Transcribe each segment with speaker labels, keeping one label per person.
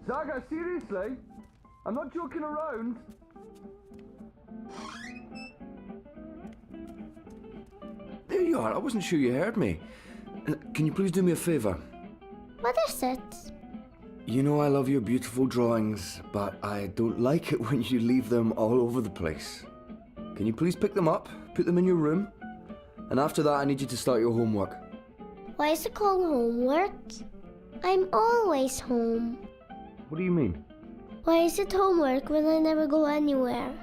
Speaker 1: Saga, seriously? I'm not joking around. There you are. I wasn't sure you heard me. Can you please do me a favour?
Speaker 2: What is it?
Speaker 1: You know I love your beautiful drawings, but I don't like it when you leave them all over the place. Can you please pick them up, put them in your room? And after that, I need you to start your homework.
Speaker 2: Why is it called homework? I'm always home.
Speaker 1: What do you mean?
Speaker 2: Why is it homework when I never go anywhere?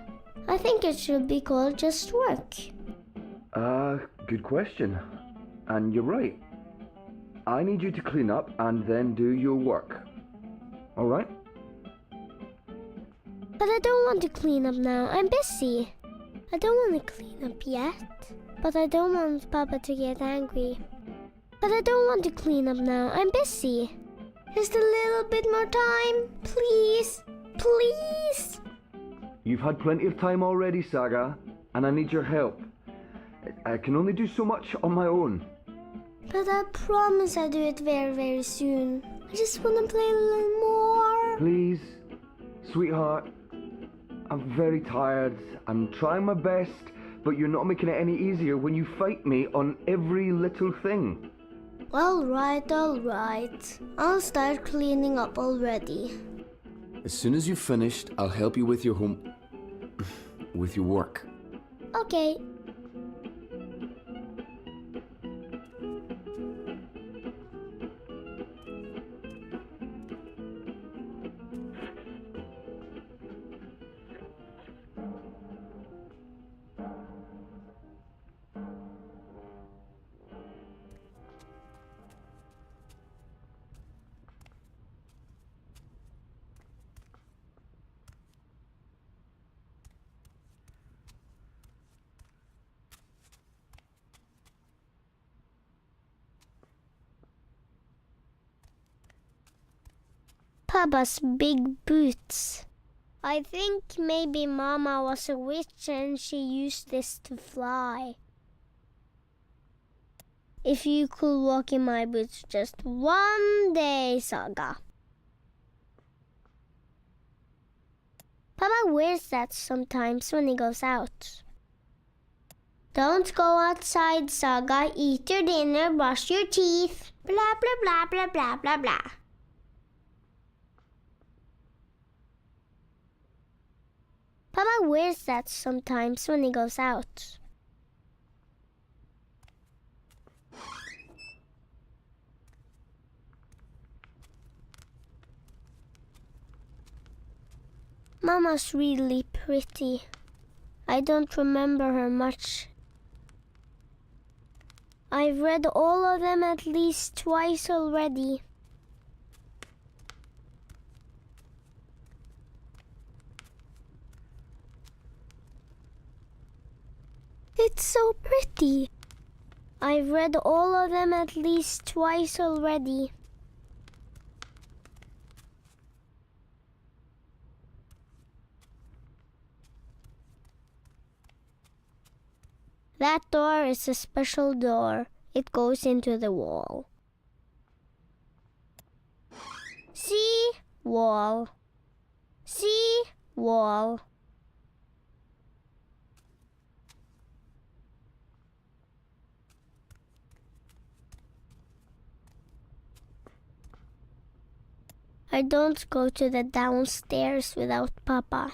Speaker 2: I think it should be called just work.
Speaker 1: Good question. And you're right. I need you to clean up and then do your work. All right?
Speaker 2: But I don't want to clean up now. I'm busy. I don't want to clean up yet. But I don't want Papa to get angry. But I don't want to clean up now. I'm busy. Just a little bit more time. Please. Please.
Speaker 1: You've had plenty of time already, Saga, and I need your help. I can only do so much on my own.
Speaker 2: But I promise I'll do it very, very soon. I just want to play a little more.
Speaker 1: Please, sweetheart. I'm very tired. I'm trying my best, but you're not making it any easier when you fight me on every little thing.
Speaker 2: All right. I'll start cleaning up already.
Speaker 1: As soon as you've finished, I'll help you with your with your work.
Speaker 2: Okay. Papa's big boots. I think maybe Mama was a witch and she used this to fly. If you could walk in my boots just one day, Saga. Papa wears that sometimes when he goes out. Don't go outside, Saga. Eat your dinner, brush your teeth. Blah, blah, blah, blah, blah, blah, blah. Papa wears that sometimes when he goes out. Mama's really pretty. I don't remember her much. I've read all of them at least twice already. It's so pretty. I've read all of them at least twice already. That door is a special door. It goes into the wall. See? Wall. See? Wall. I don't go to the downstairs without Papa.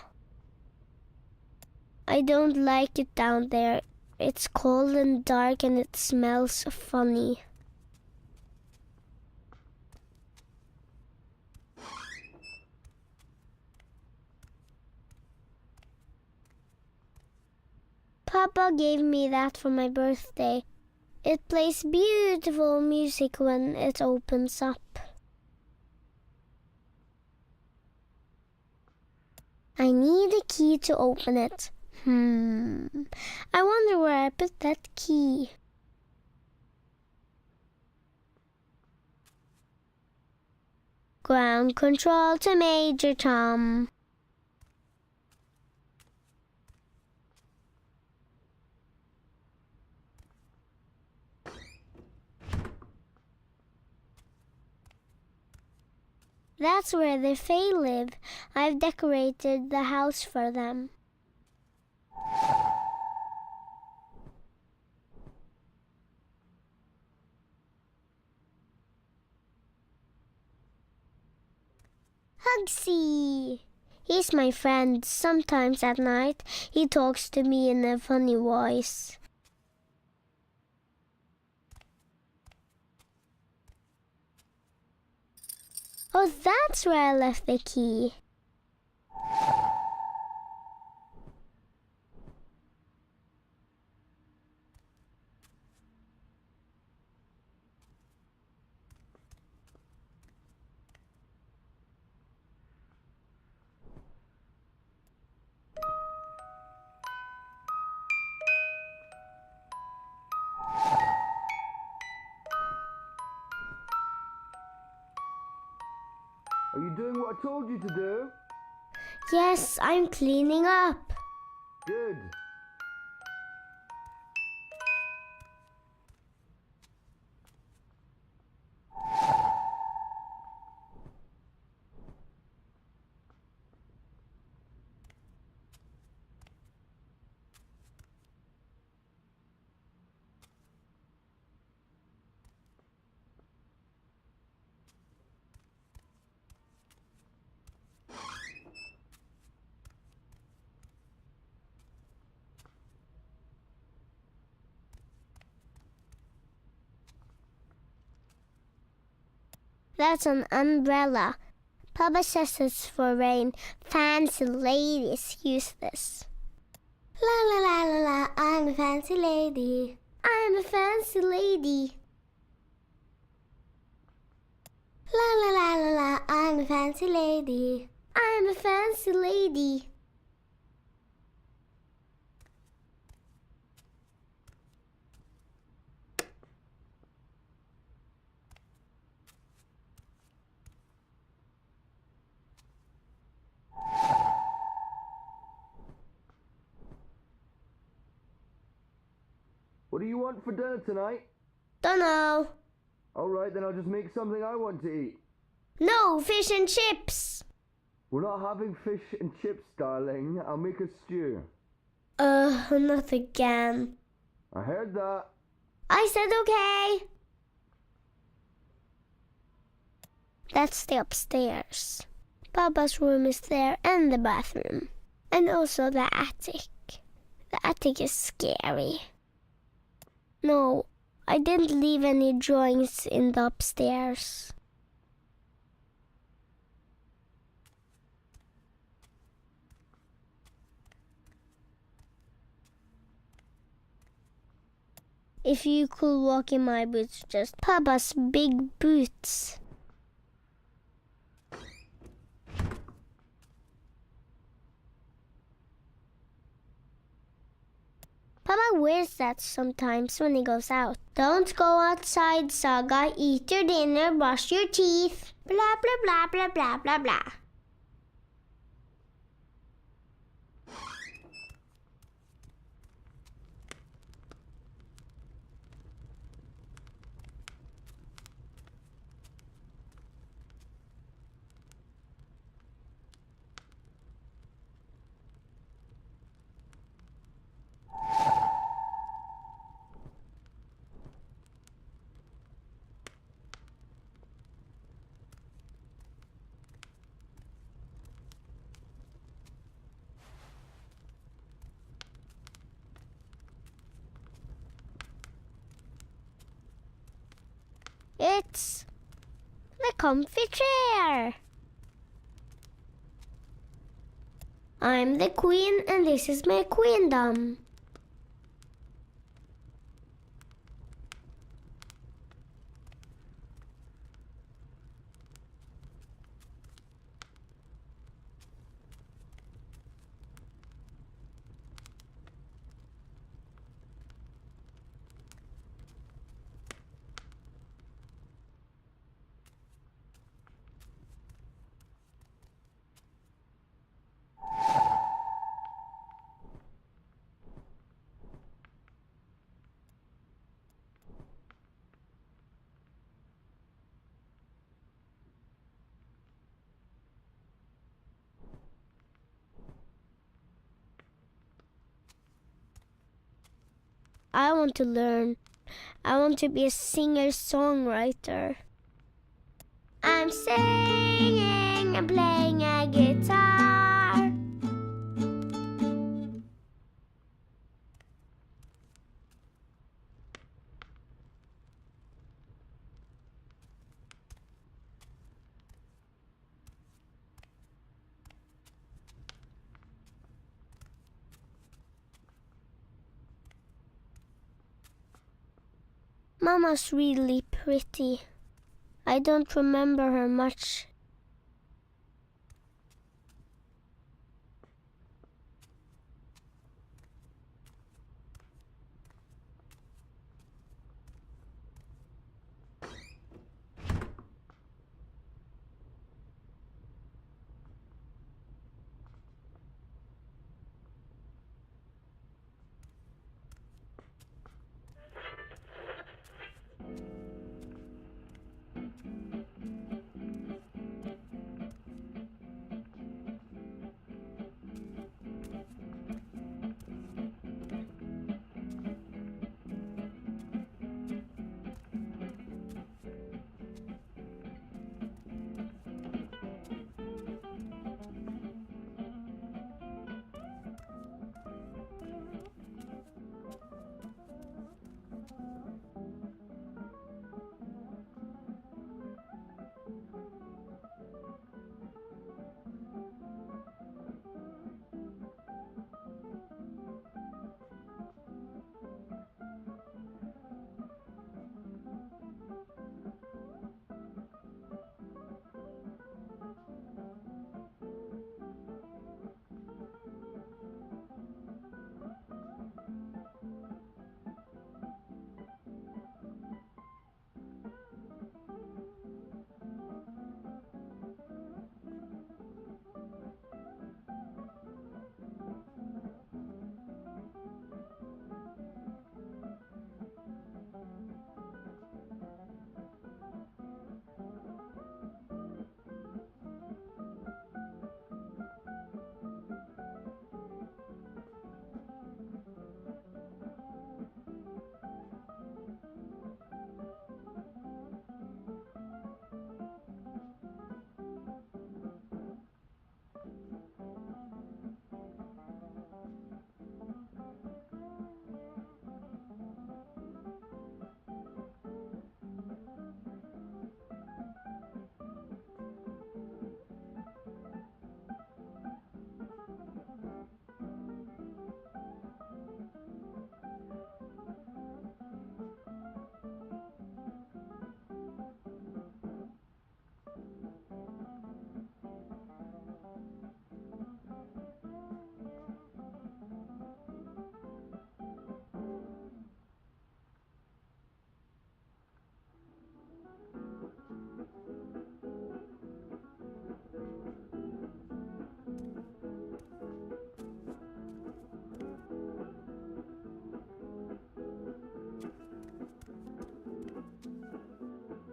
Speaker 2: I don't like it down there. It's cold and dark and it smells funny. Papa gave me that for my birthday. It plays beautiful music when it opens up. I need a key to open it. I wonder where I put that key. Ground control to Major Tom. That's where the Fae live. I've decorated the house for them. Hugsy! He's my friend. Sometimes at night, he talks to me in a funny voice. Oh, that's where I left the key.
Speaker 1: Are you doing what I told you to do?
Speaker 2: Yes, I'm cleaning up.
Speaker 1: Good.
Speaker 2: That's an umbrella. Papa says it's for rain. Fancy ladies use this. La la la la la, I'm a fancy lady. I'm a fancy lady. La la la la la, I'm a fancy lady. I'm a fancy lady.
Speaker 1: What do you want for dinner tonight?
Speaker 2: Dunno.
Speaker 1: Alright, then I'll just make something I want to eat.
Speaker 2: No, fish and chips.
Speaker 1: We're not having fish and chips, darling. I'll make a stew.
Speaker 2: Not again.
Speaker 1: I heard that.
Speaker 2: I said okay. That's the upstairs. Papa's room is there and the bathroom. And also the attic. The attic is scary. No, I didn't leave any drawings in the upstairs. If you could walk in my boots, just Papa's big boots. Papa wears that sometimes when he goes out. Don't go outside, Saga. Eat your dinner, brush your teeth. Blah, blah, blah, blah, blah, blah, blah. It's the comfy chair. I'm the queen and this is my queendom. I want to learn. I want to be a singer-songwriter. I'm singing and playing a guitar. Mama's really pretty. I don't remember her much.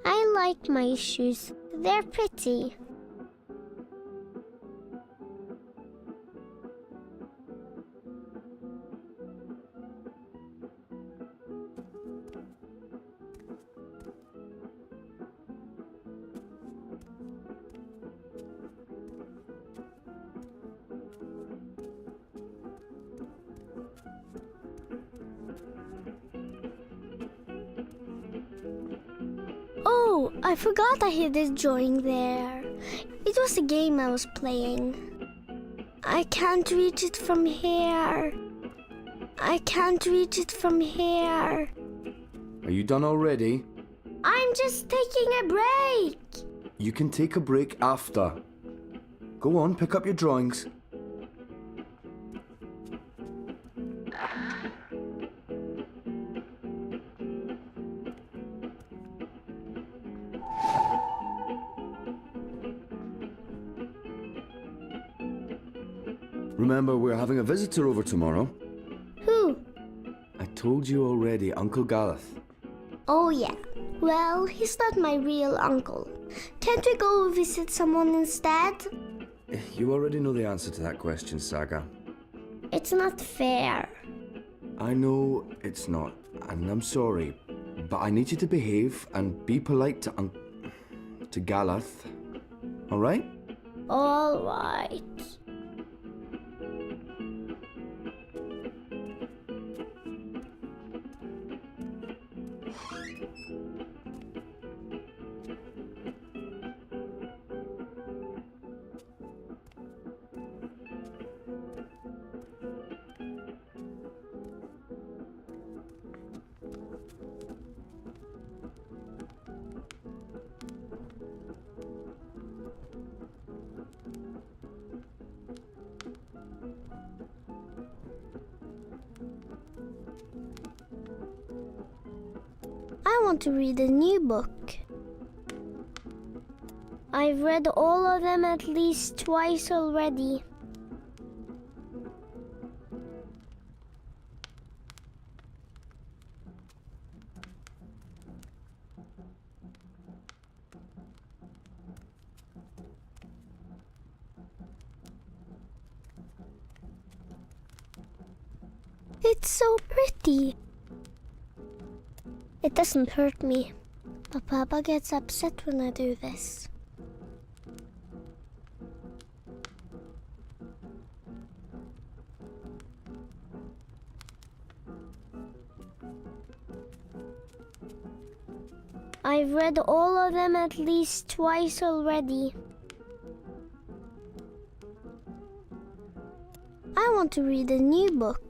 Speaker 2: I like my shoes. They're pretty. Oh, I forgot I hid this drawing there. It was a game I was playing. I can't reach it from here. I can't reach it from here.
Speaker 1: Are you done already?
Speaker 2: I'm just taking a break.
Speaker 1: You can take a break after. Go on, pick up your drawings. Remember, we're having a visitor over tomorrow.
Speaker 2: Who?
Speaker 1: I told you already, Uncle Gareth.
Speaker 2: Oh yeah. Well, he's not my real uncle. Can't we go visit someone instead?
Speaker 1: You already know the answer to that question, Saga.
Speaker 2: It's not fair.
Speaker 1: I know it's not, and I'm sorry, but I need you to behave and be polite to Galath. All right?
Speaker 2: All right. I want to read a new book. I've read all of them at least twice already. It's so pretty. It doesn't hurt me, but Papa gets upset when I do this. I've read all of them at least twice already. I want to read a new book.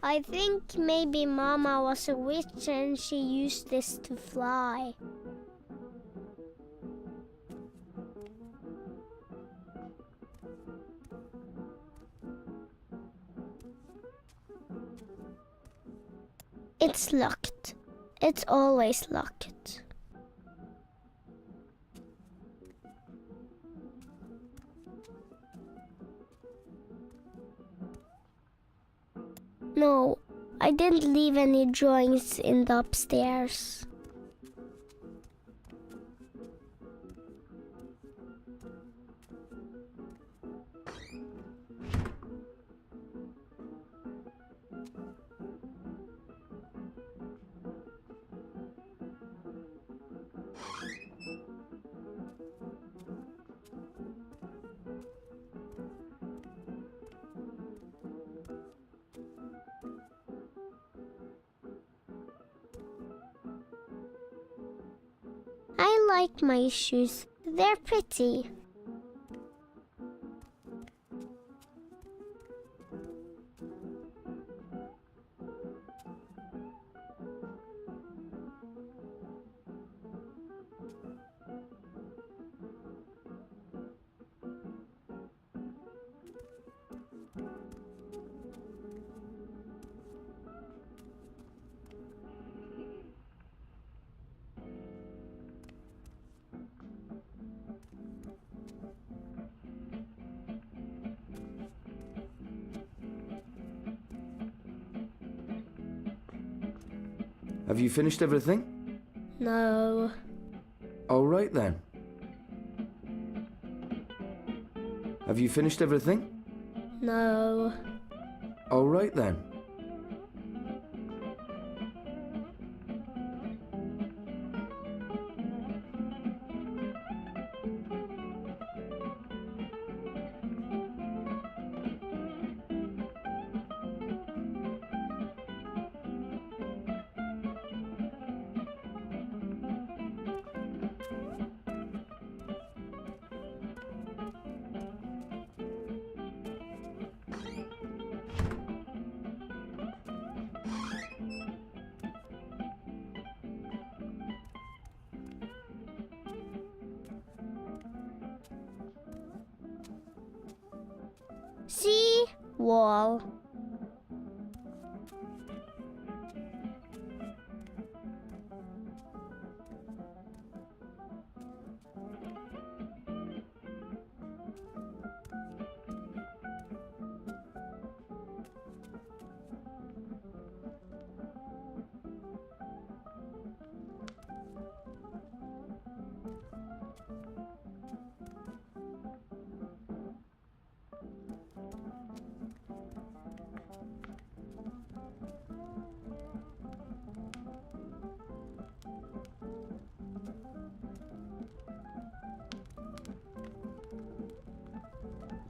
Speaker 2: I think maybe Mama was a witch and she used this to fly. It's locked. It's always locked. No, I didn't leave any drawings in the upstairs. I like my shoes. They're pretty.
Speaker 1: Have you finished everything?
Speaker 2: No.
Speaker 1: All right then. Have you finished everything?
Speaker 2: No.
Speaker 1: All right then.
Speaker 2: See? Wall.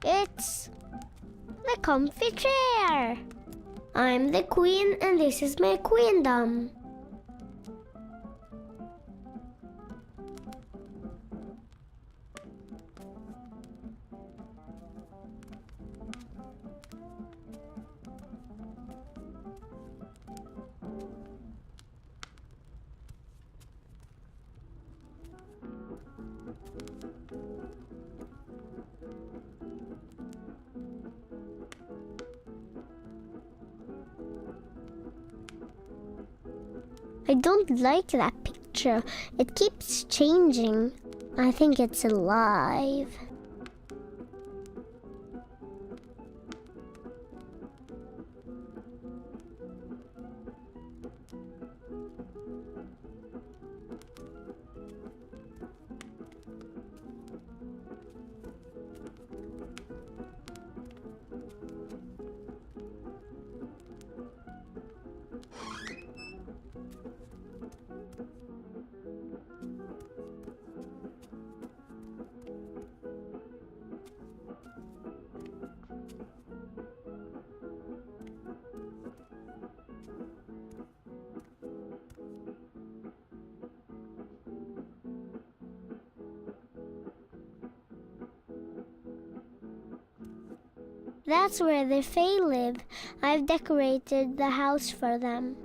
Speaker 2: It's the comfy chair. I'm the queen and this is my queendom. I don't like that picture. It keeps changing. I think it's alive. That's where the Fae live. I've decorated the house for them.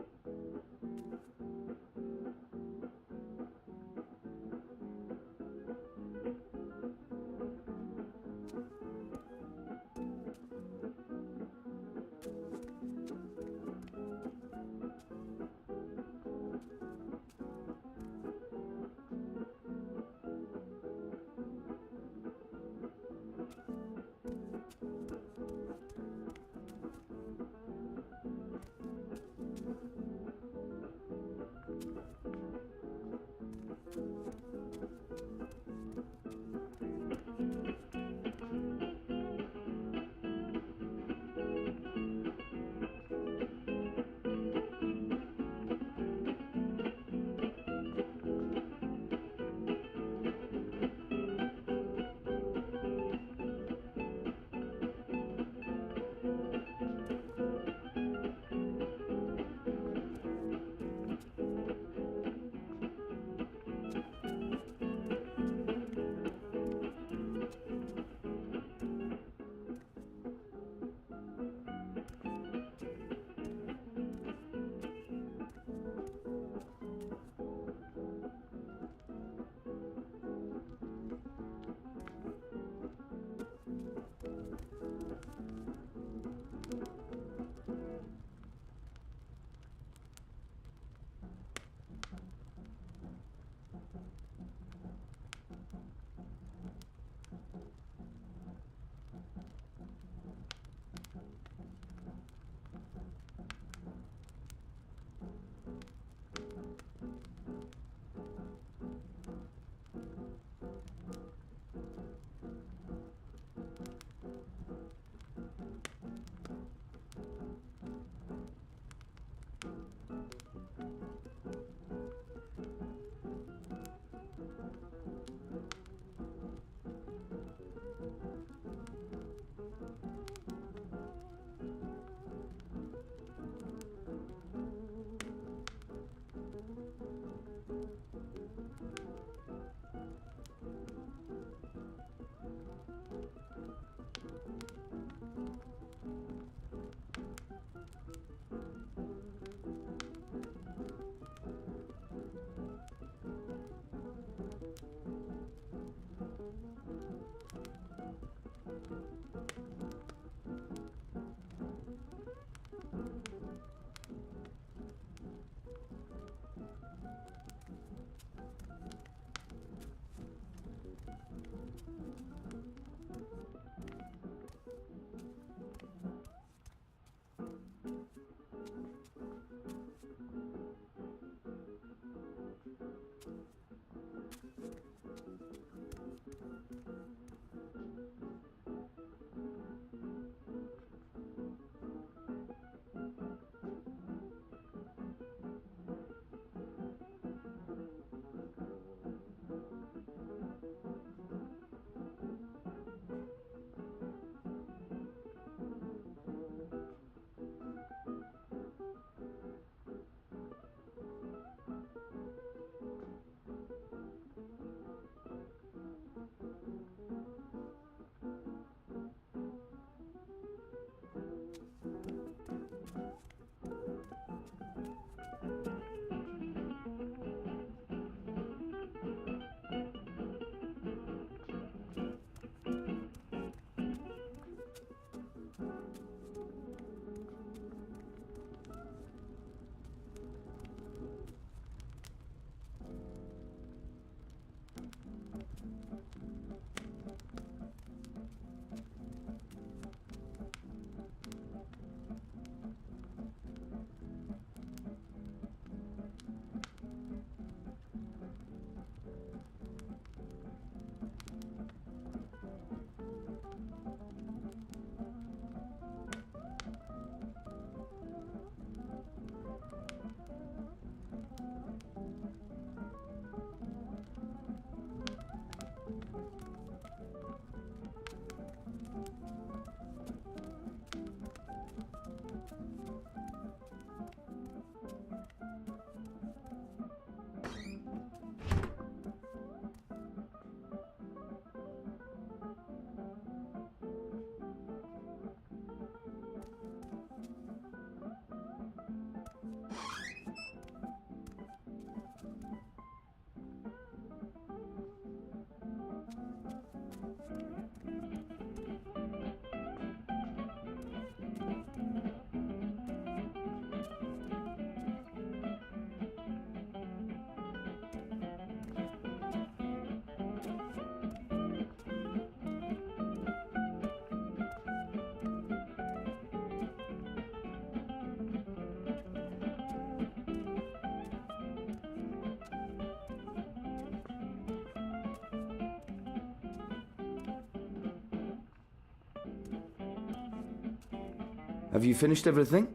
Speaker 1: Have you finished everything?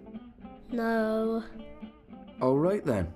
Speaker 2: No.
Speaker 1: All right then.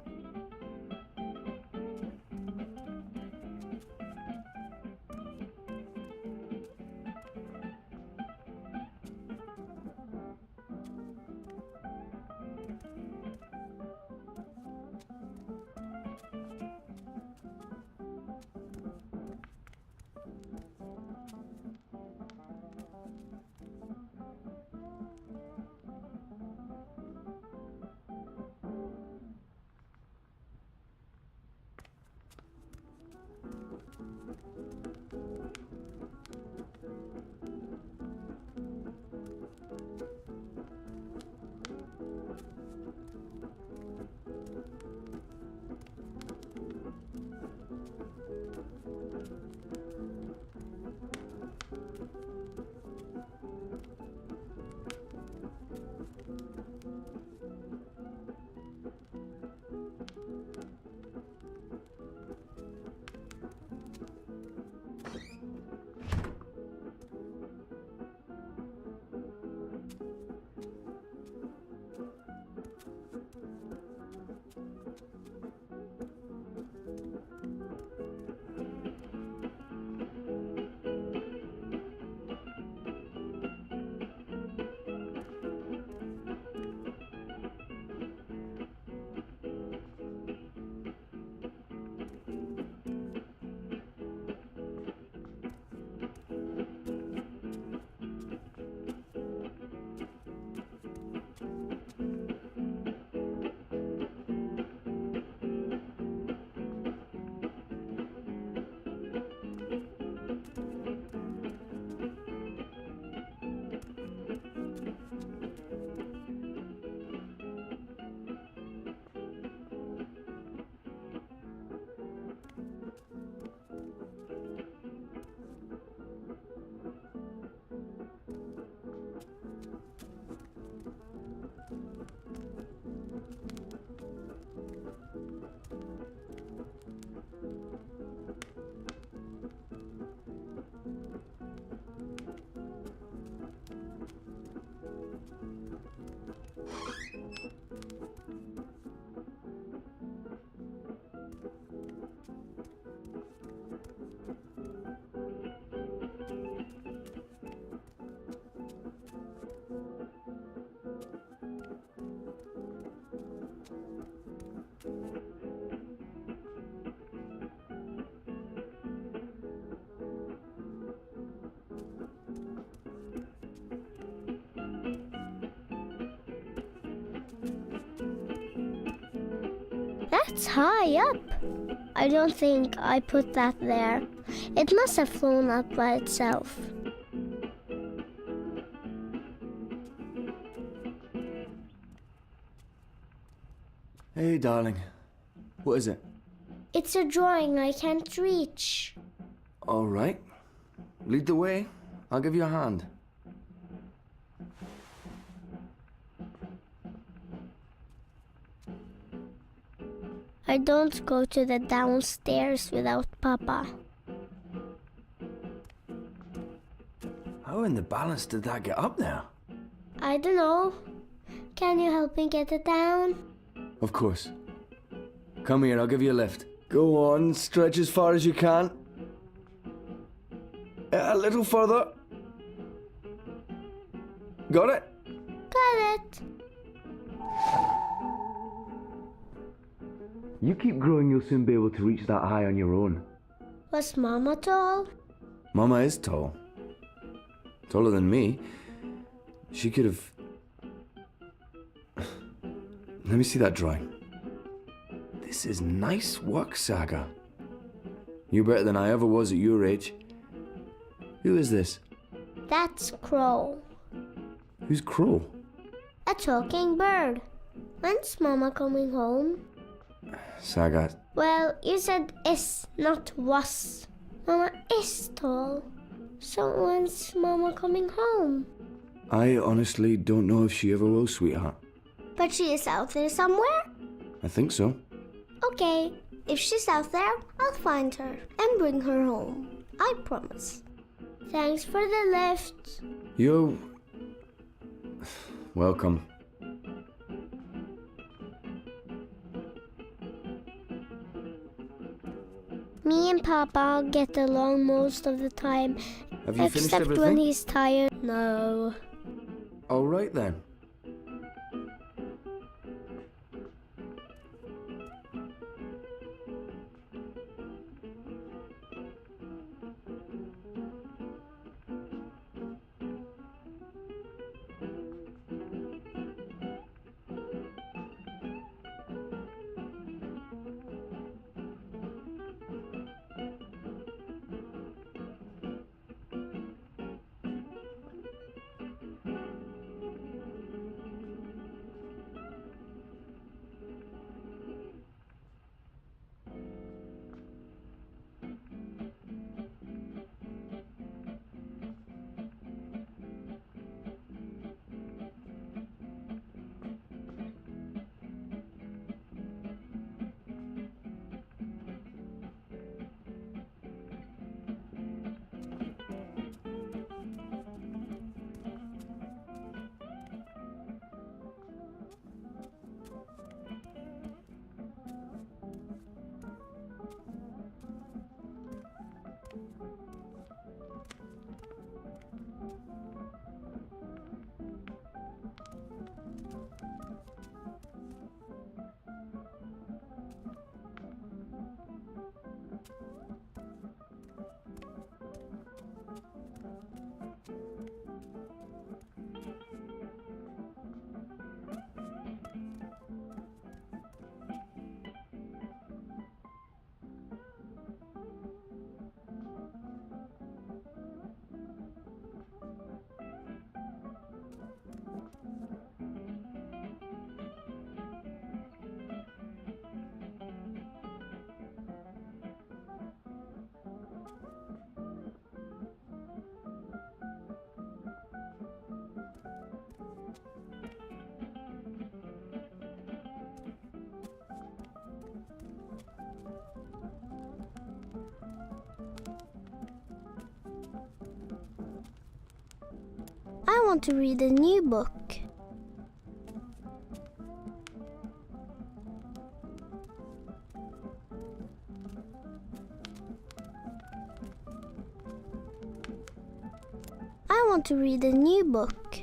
Speaker 2: That's high up. I don't think I put that there. It must have flown up by itself.
Speaker 1: Hey, darling. What is it?
Speaker 2: It's a drawing I can't reach.
Speaker 1: All right. Lead the way. I'll give you a hand.
Speaker 2: I don't go to the downstairs without Papa.
Speaker 1: How in the balance did that get up there?
Speaker 2: I don't know. Can you help me get it down?
Speaker 1: Of course. Come here, I'll give you a lift. Go on, stretch as far as you can. A little further. Got it?
Speaker 2: Got it.
Speaker 1: You keep growing, you'll soon be able to reach that high on your own.
Speaker 2: Was Mama tall?
Speaker 1: Mama is tall. Taller than me. She could have... Let me see that drawing. This is nice work, Saga. You're better than I ever was at your age. Who is this?
Speaker 2: That's Crow.
Speaker 1: Who's Crow?
Speaker 2: A talking bird. When's Mama coming home?
Speaker 1: Saga.
Speaker 2: Well, you said is, not was. Mama is tall. So when's Mama coming home?
Speaker 1: I honestly don't know if she ever will, sweetheart.
Speaker 2: But she is out there somewhere?
Speaker 1: I think so.
Speaker 2: Okay, if she's out there, I'll find her and bring her home. I promise. Thanks for the lift.
Speaker 1: You're Welcome.
Speaker 2: Me and Papa get along most of the time.
Speaker 1: Have you finished
Speaker 2: Except
Speaker 1: everything?
Speaker 2: when he's tired. No.
Speaker 1: All right then.
Speaker 2: I want to read a new book. I want to read a new book.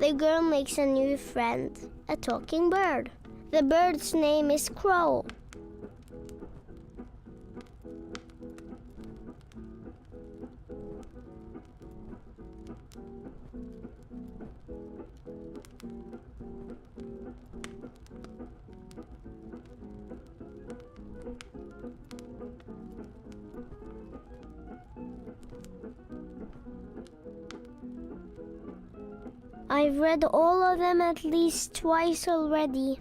Speaker 2: The girl makes a new friend, a talking bird. The bird's name is Crow. I've read all of them at least twice already.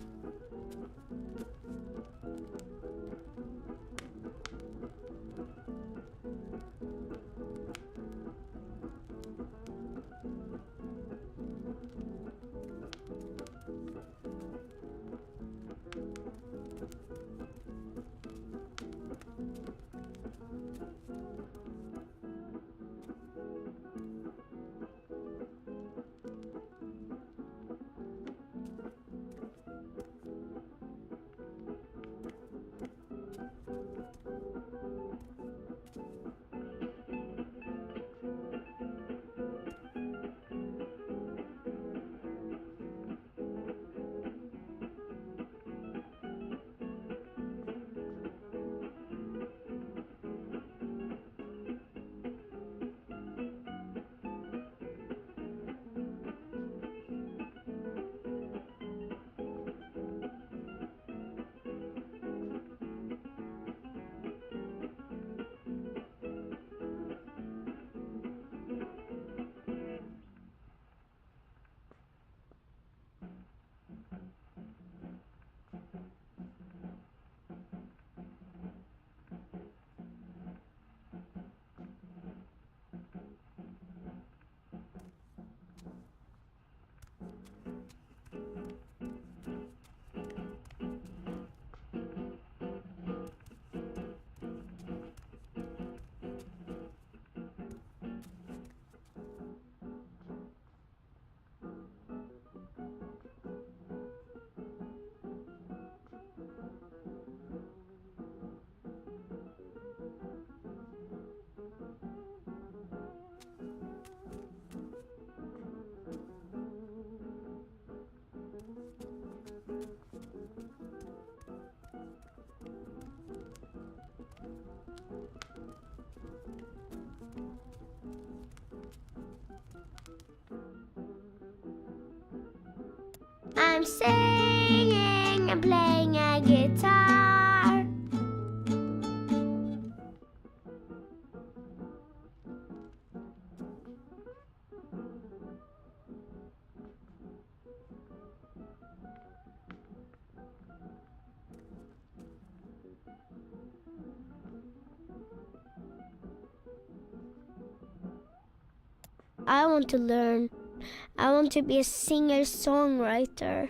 Speaker 2: I'm singing and playing a guitar. I want to learn. I want to be a singer-songwriter.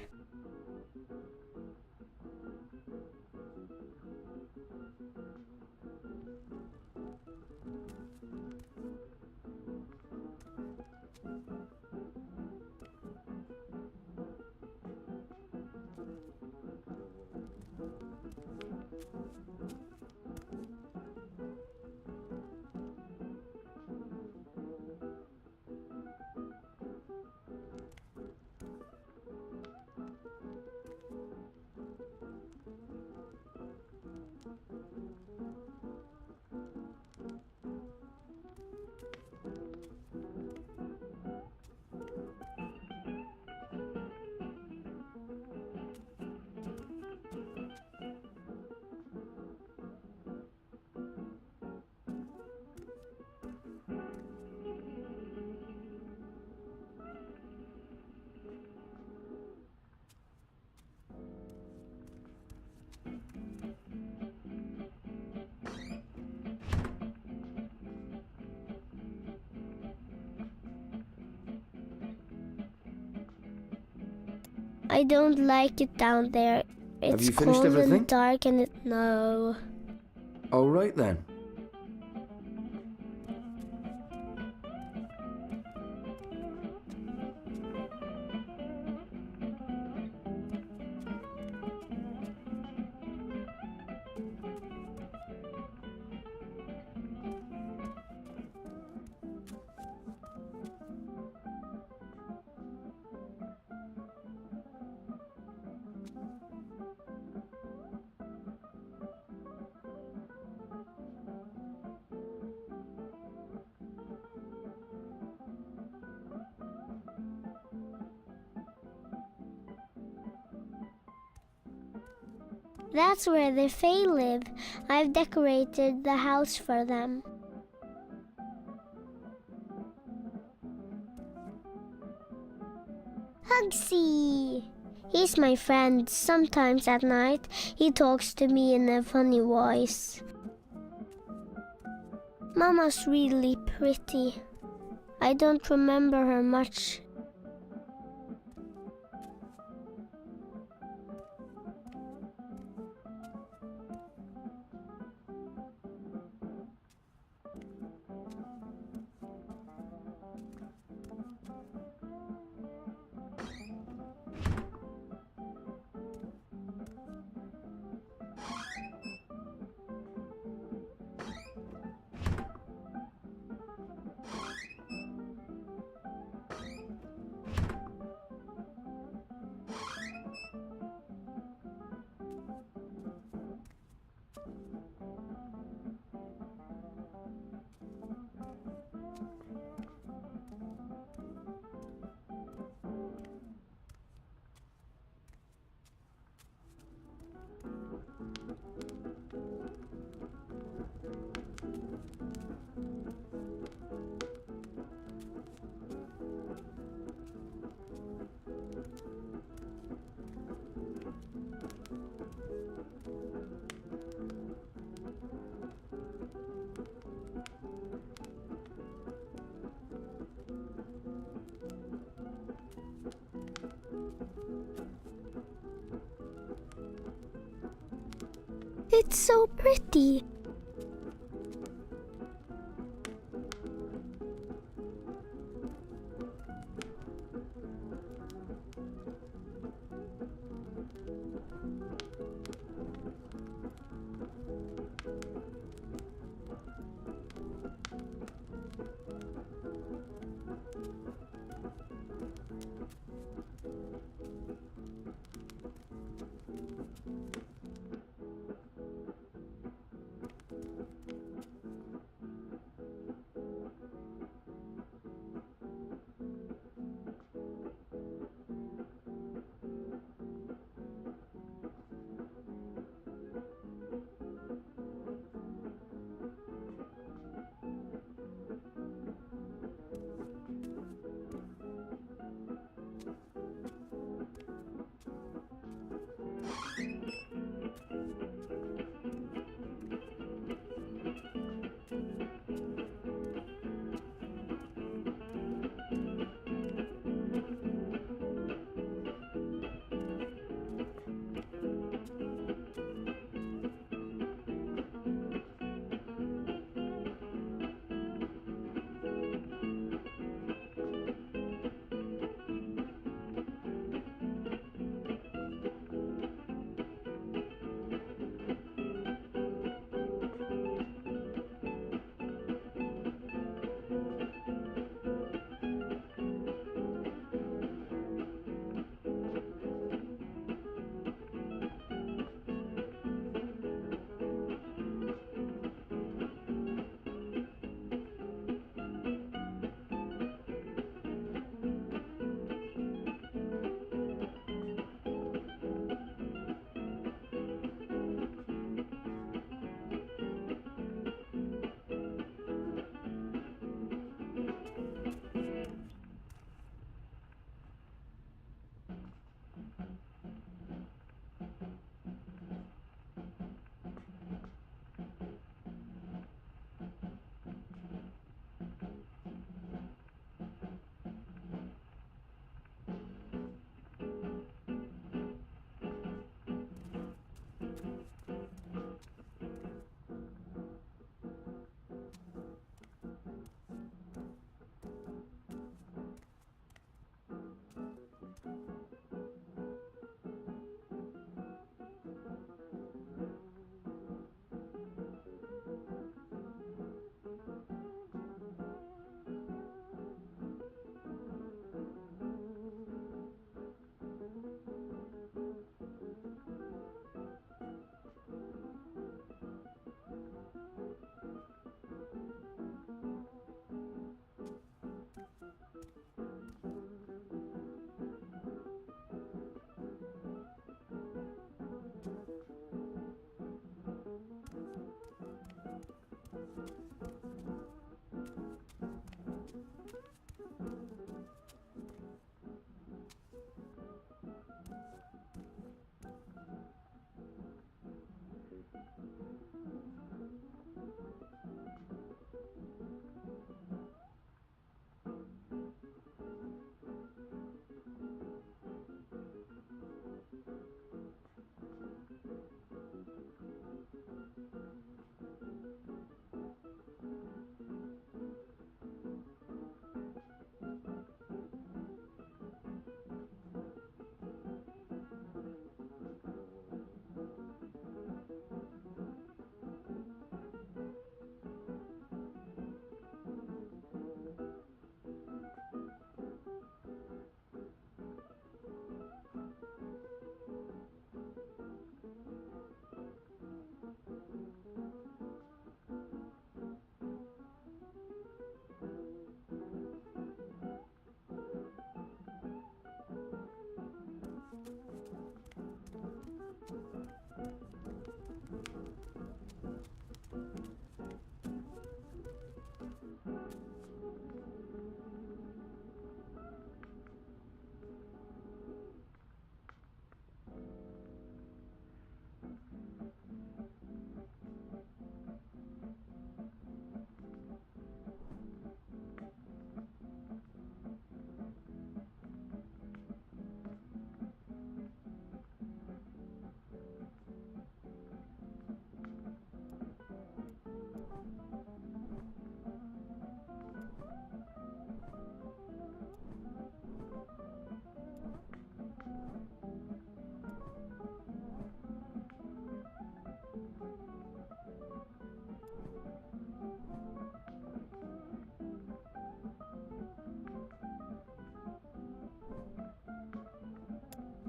Speaker 2: I don't like it down there. It's
Speaker 1: you finished
Speaker 2: cold
Speaker 1: everything?
Speaker 2: and dark and no.
Speaker 1: All right then.
Speaker 2: That's where the Fae live. I've decorated the house for them. Hugsy! He's my friend. Sometimes at night, he talks to me in a funny voice. Mama's really pretty. I don't remember her much. It's so pretty.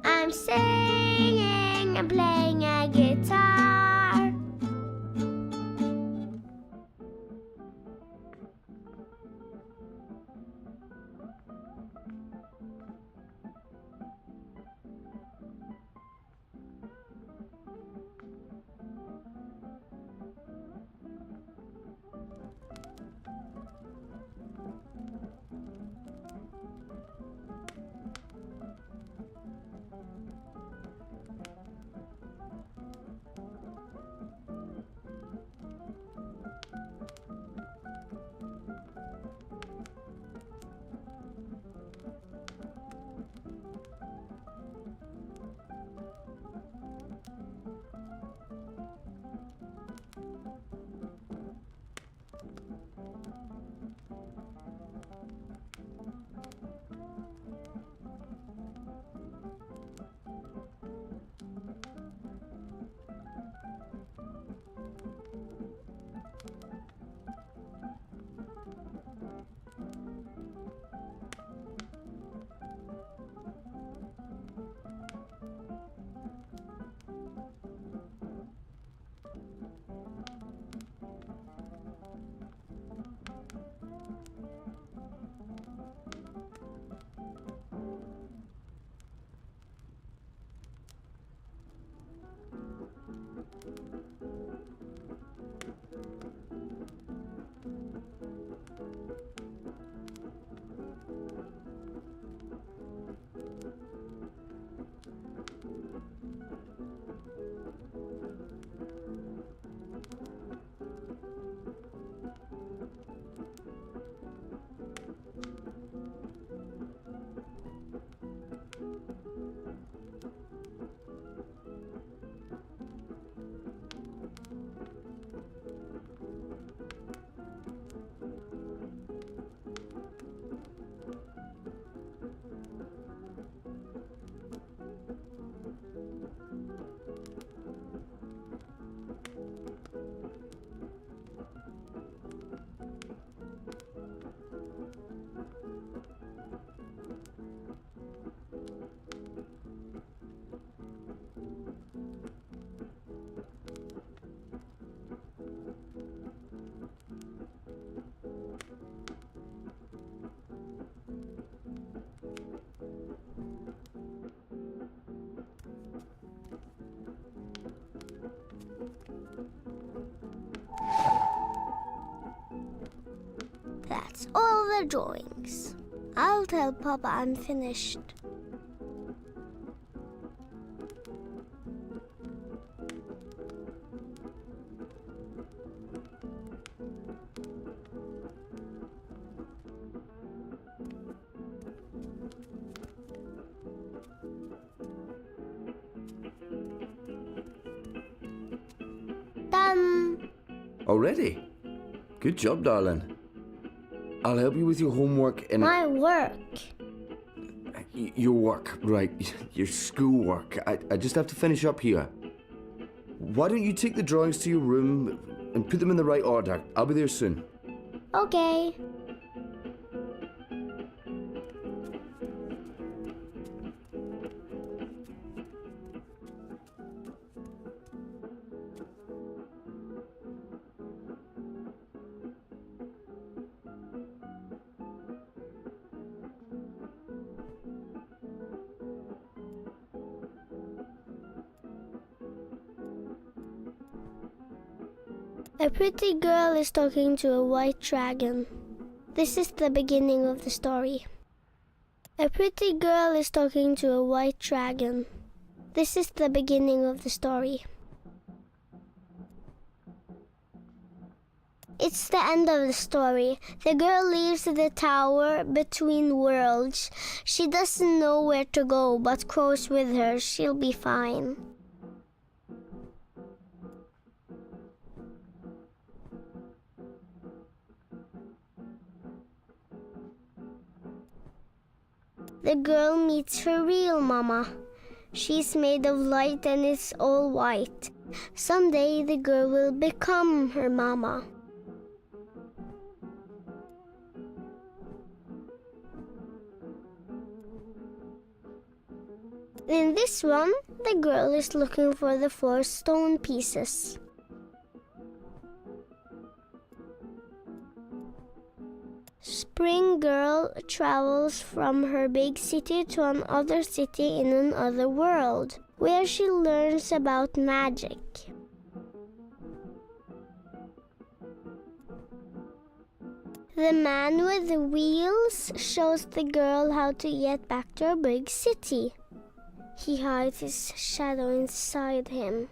Speaker 2: I'm singing and playing a guitar. That's all the drawings. I'll tell Papa I'm finished. Done.
Speaker 1: Already? Good job, darling. I'll help you with your homework in...
Speaker 2: My work.
Speaker 1: Your work, right. Your schoolwork. I just have to finish up here. Why don't you take the drawings to your room and put them in the right order? I'll be there soon.
Speaker 2: Okay. A pretty girl is talking to a white dragon. This is the beginning of the story. A pretty girl is talking to a white dragon. This is the beginning of the story. It's the end of the story. The girl leaves the tower between worlds. She doesn't know where to go, but Crow's with her. She'll be fine. The girl meets her real mama. She's made of light and it's all white. Someday the girl will become her mama. In this one, the girl is looking for the 4 stone pieces. Spring Girl travels from her big city to another city in another world, where she learns about magic. The man with the wheels shows the girl how to get back to her big city. He hides his shadow inside him.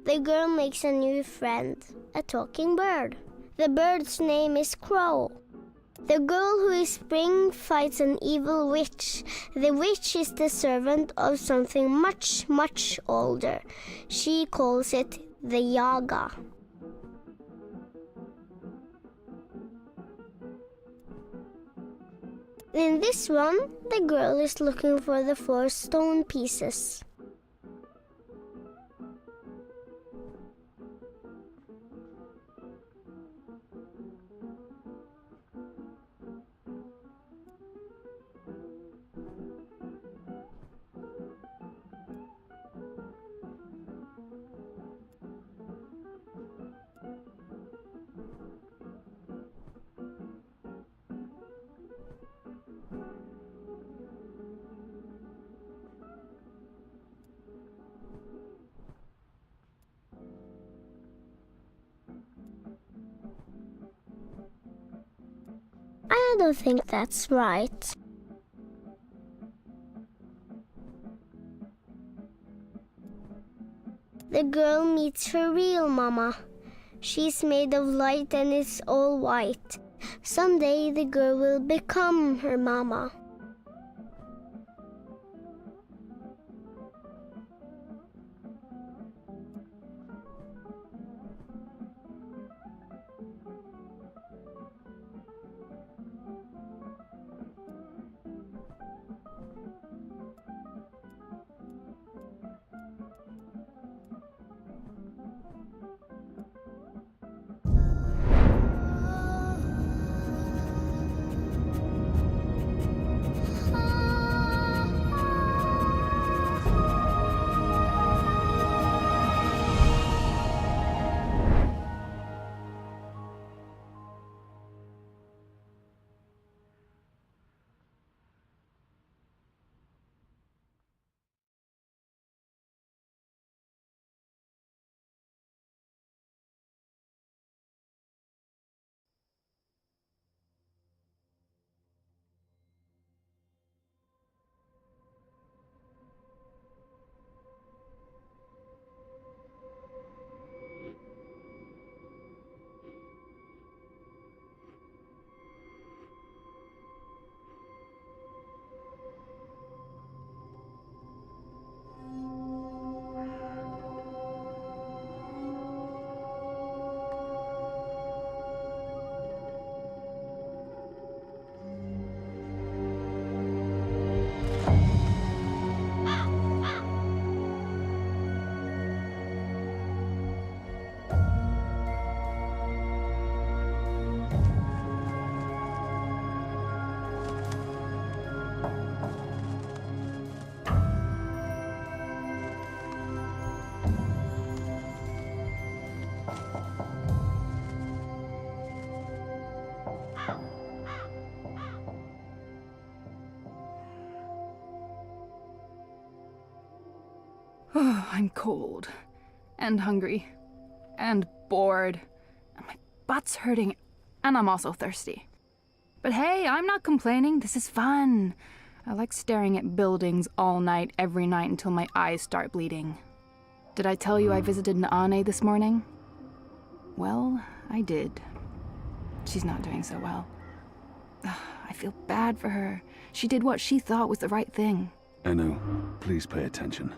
Speaker 2: The girl makes a new friend, a talking bird. The bird's name is Crow. The girl who is Spring fights an evil witch. The witch is the servant of something much, much older. She calls it the Yaga. In this one, the girl is looking for the 4 stone pieces. I don't think that's right. The girl meets her real mama. She's made of light and it's all white. Someday the girl will become her mama.
Speaker 3: Oh, I'm cold. And hungry. And bored. And my butt's hurting. And I'm also thirsty. But hey, I'm not complaining. This is fun. I like staring at buildings all night, every night, until my eyes start bleeding. Did I tell you I visited Naane this morning? Well, I did. She's not doing so well. I feel bad for her. She did what she thought was the right thing.
Speaker 4: Enu, please pay attention.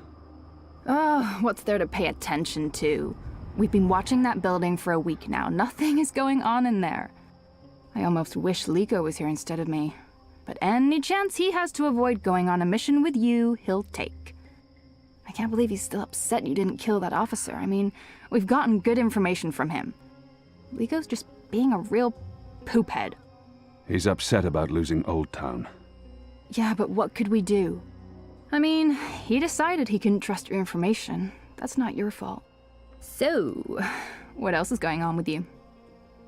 Speaker 3: Oh, what's there to pay attention to? We've been watching that building for a week now. Nothing is going on in there. I almost wish Liko was here instead of me. But any chance he has to avoid going on a mission with you, he'll take. I can't believe he's still upset you didn't kill that officer. I mean, we've gotten good information from him. Liko's just being a real poophead.
Speaker 4: He's upset about losing Old Town.
Speaker 3: Yeah, but what could we do? I mean, he decided he couldn't trust your information. That's not your fault. So, what else is going on with you?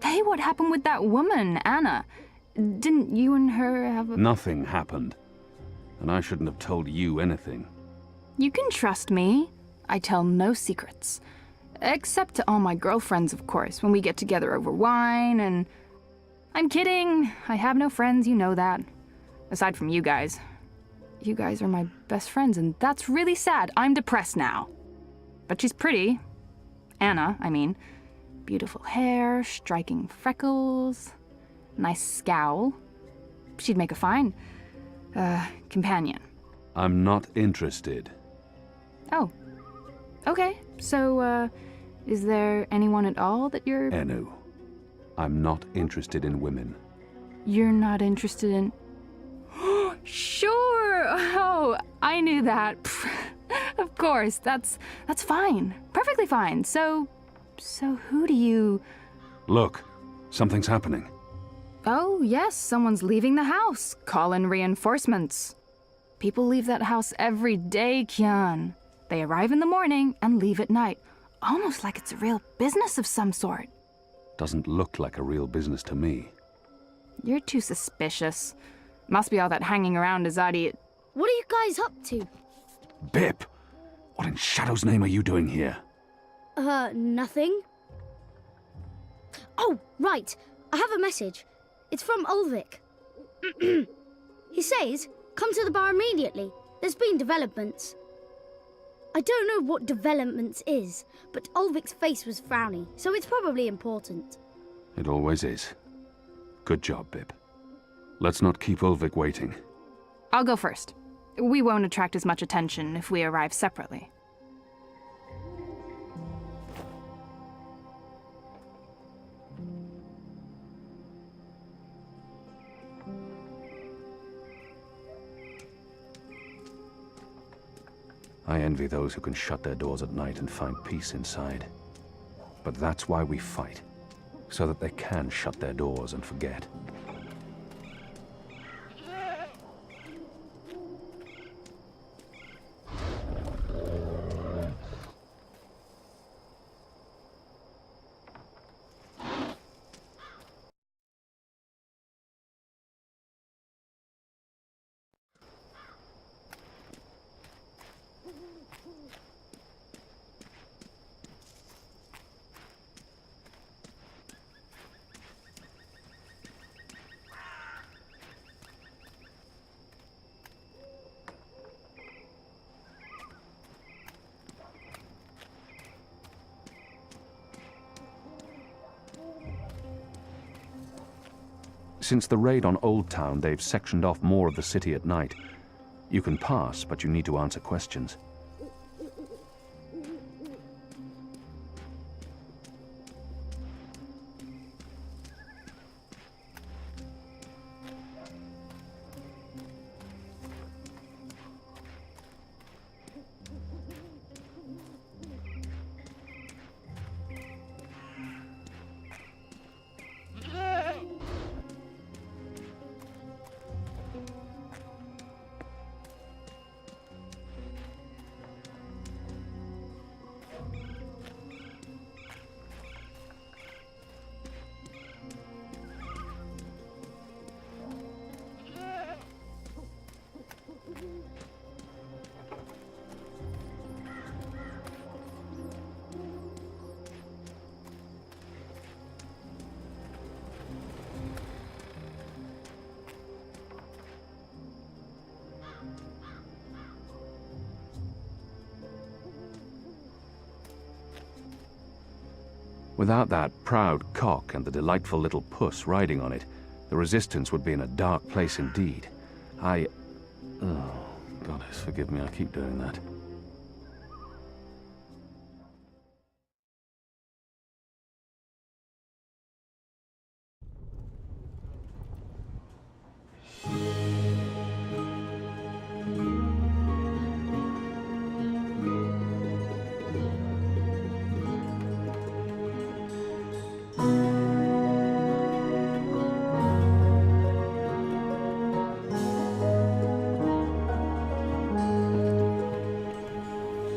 Speaker 3: Hey, what happened with that woman, Anna? Didn't you and her have a...
Speaker 4: Nothing happened. And I shouldn't have told you anything.
Speaker 3: You can trust me. I tell no secrets. Except to all my girlfriends, of course, when we get together over wine and... I'm kidding. I have no friends, you know that. Aside from you guys. You guys are my best friends, and that's really sad. I'm depressed now. But she's pretty. Anna, I mean. Beautiful hair, striking freckles, nice scowl. She'd make a fine, companion.
Speaker 4: I'm not interested.
Speaker 3: Oh. Okay, so, is there anyone at all that you're...
Speaker 4: Enu, I'm not interested in women.
Speaker 3: You're not interested in... Sure! Oh, I knew that. Of course, that's fine. Perfectly fine. So who do you...
Speaker 4: Look, something's happening.
Speaker 3: Oh, yes, someone's leaving the house. Call in reinforcements. People leave that house every day, Kian. They arrive in the morning and leave at night. Almost like it's a real business of some sort.
Speaker 4: Doesn't look like a real business to me.
Speaker 3: You're too suspicious. Must be all that hanging around Azadi.
Speaker 2: What are you guys up to?
Speaker 4: Bip! What in Shadow's name are you doing here?
Speaker 2: Nothing. Oh, right. I have a message. It's from Ulvik. He says, come to the bar immediately. There's been developments. I don't know what developments is, but Ulvik's face was frowny, so it's probably important.
Speaker 4: It always is. Good job, Bip. Let's not keep Ulvik waiting.
Speaker 3: I'll go first. We won't attract as much attention if we arrive separately.
Speaker 4: I envy those who can shut their doors at night and find peace inside. But that's why we fight, so that they can shut their doors and forget. Since the raid on Old Town, they've sectioned off more of the city at night. You can pass, but you need to answer questions. Without that proud cock and the delightful little puss riding on it, the Resistance would be in a dark place indeed. Oh, goddess, forgive me, I keep doing that.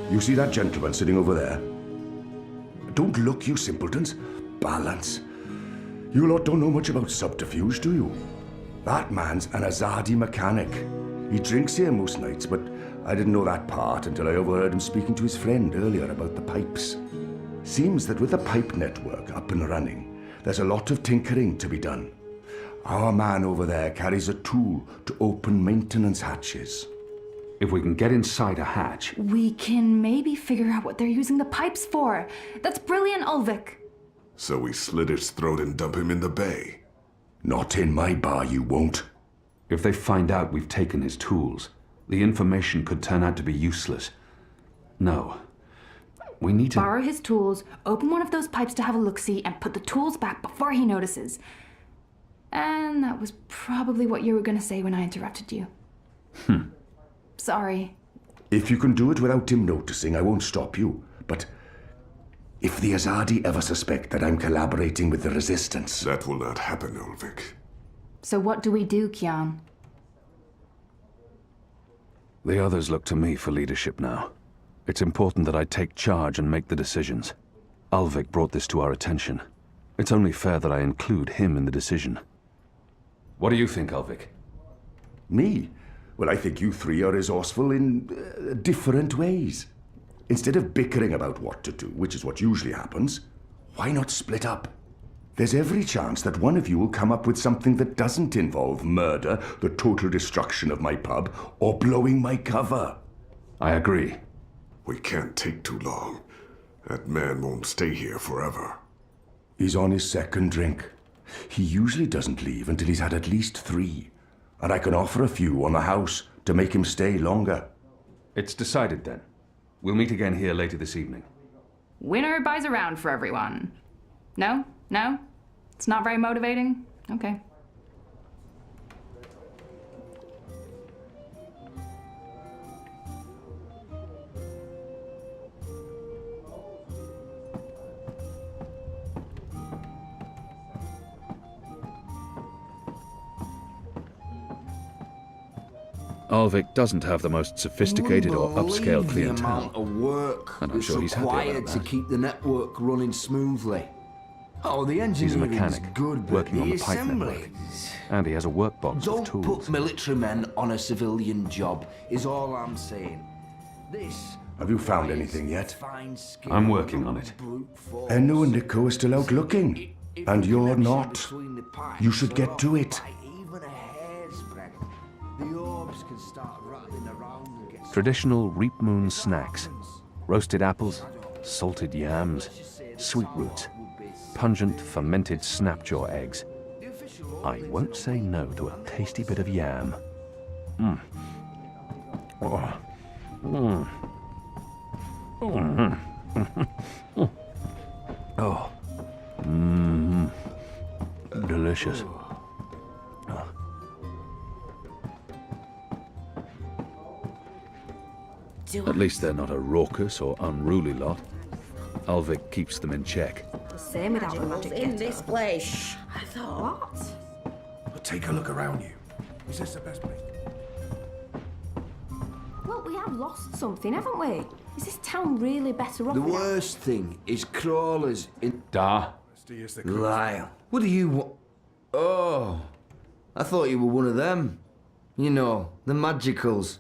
Speaker 5: You see that gentleman sitting over there? Don't look, you simpletons. Balance. You lot don't know much about subterfuge, do you? That man's an Azadi mechanic. He drinks here most nights, but I didn't know that part until I overheard him speaking to his friend earlier about the pipes. Seems that with the pipe network up and running, there's a lot of tinkering to be done. Our man over there carries a tool to open maintenance hatches.
Speaker 4: If we can get inside a hatch...
Speaker 3: We can maybe figure out what they're using the pipes for. That's brilliant, Ulvik.
Speaker 6: So we slit his throat and dump him in the bay.
Speaker 5: Not in my bar, you won't.
Speaker 4: If they find out we've taken his tools, the information could turn out to be useless. No. We need to...
Speaker 3: Borrow his tools, open one of those pipes to have a look-see, and put the tools back before he notices. And that was probably what you were going to say when I interrupted you. Sorry.
Speaker 5: If you can do it without him noticing, I won't stop you. But if the Azadi ever suspect that I'm collaborating with the Resistance...
Speaker 6: That will not happen, Ulvik.
Speaker 3: So what do we do, Kian?
Speaker 4: The others look to me for leadership now. It's important that I take charge and make the decisions. Ulvik brought this to our attention. It's only fair that I include him in the decision. What do you think, Ulvik?
Speaker 5: Me? Well, I think you three are resourceful in different ways. Instead of bickering about what to do, which is what usually happens, why not split up? There's every chance that one of you will come up with something that doesn't involve murder, the total destruction of my pub, or blowing my cover.
Speaker 4: I agree.
Speaker 6: We can't take too long. That man won't stay here forever.
Speaker 5: He's on his second drink. He usually doesn't leave until he's had at least 3. And I can offer a few on the house to make him stay longer.
Speaker 4: It's decided then. We'll meet again here later this evening.
Speaker 3: Winner buys a round for everyone. No? No? It's not very motivating? Okay.
Speaker 4: Ulvik doesn't have the most sophisticated or upscale
Speaker 1: The amount
Speaker 4: clientele.
Speaker 1: of work
Speaker 4: And I'm
Speaker 1: that's
Speaker 4: sure he's happy about
Speaker 1: required to
Speaker 4: that.
Speaker 1: keep the network running smoothly. Oh, the engineering's
Speaker 4: mechanic,
Speaker 1: good, but
Speaker 4: working on
Speaker 1: the
Speaker 4: the pipe
Speaker 1: assembly...
Speaker 4: network. And he has a workbox
Speaker 1: Don't
Speaker 4: of tools.
Speaker 1: put military men on a civilian job, is all I'm saying. This...
Speaker 5: Have you found anything yet?
Speaker 1: fine skill,
Speaker 4: I'm working on it.
Speaker 1: brute force.
Speaker 5: Enno and Nico are still out looking.
Speaker 1: If
Speaker 5: And
Speaker 1: the
Speaker 5: you're
Speaker 1: connection
Speaker 5: not.
Speaker 1: between the pipes
Speaker 5: You should
Speaker 1: are
Speaker 5: get
Speaker 1: off
Speaker 5: to it.
Speaker 1: by even a hair's breadth, the orbs can start rattling around and get...
Speaker 4: Traditional Reap Moon snacks. Roasted apples, salted yams, sweet roots, pungent fermented snapjaw eggs. I won't say no to a tasty bit of yam. Oh. Oh. Delicious. At least they're not a raucous or unruly lot. Ulvik keeps them in check.
Speaker 7: Same without the magic
Speaker 8: in this place.
Speaker 7: I thought, what?
Speaker 5: But take a look around you. Is this the best place?
Speaker 7: Well, we have lost something, haven't we? Is this town really better off?
Speaker 1: The
Speaker 7: without-
Speaker 1: worst thing is crawlers in...
Speaker 4: Da.
Speaker 1: Lyle, what do you want? Oh, I thought you were one of them. You know, the magicals.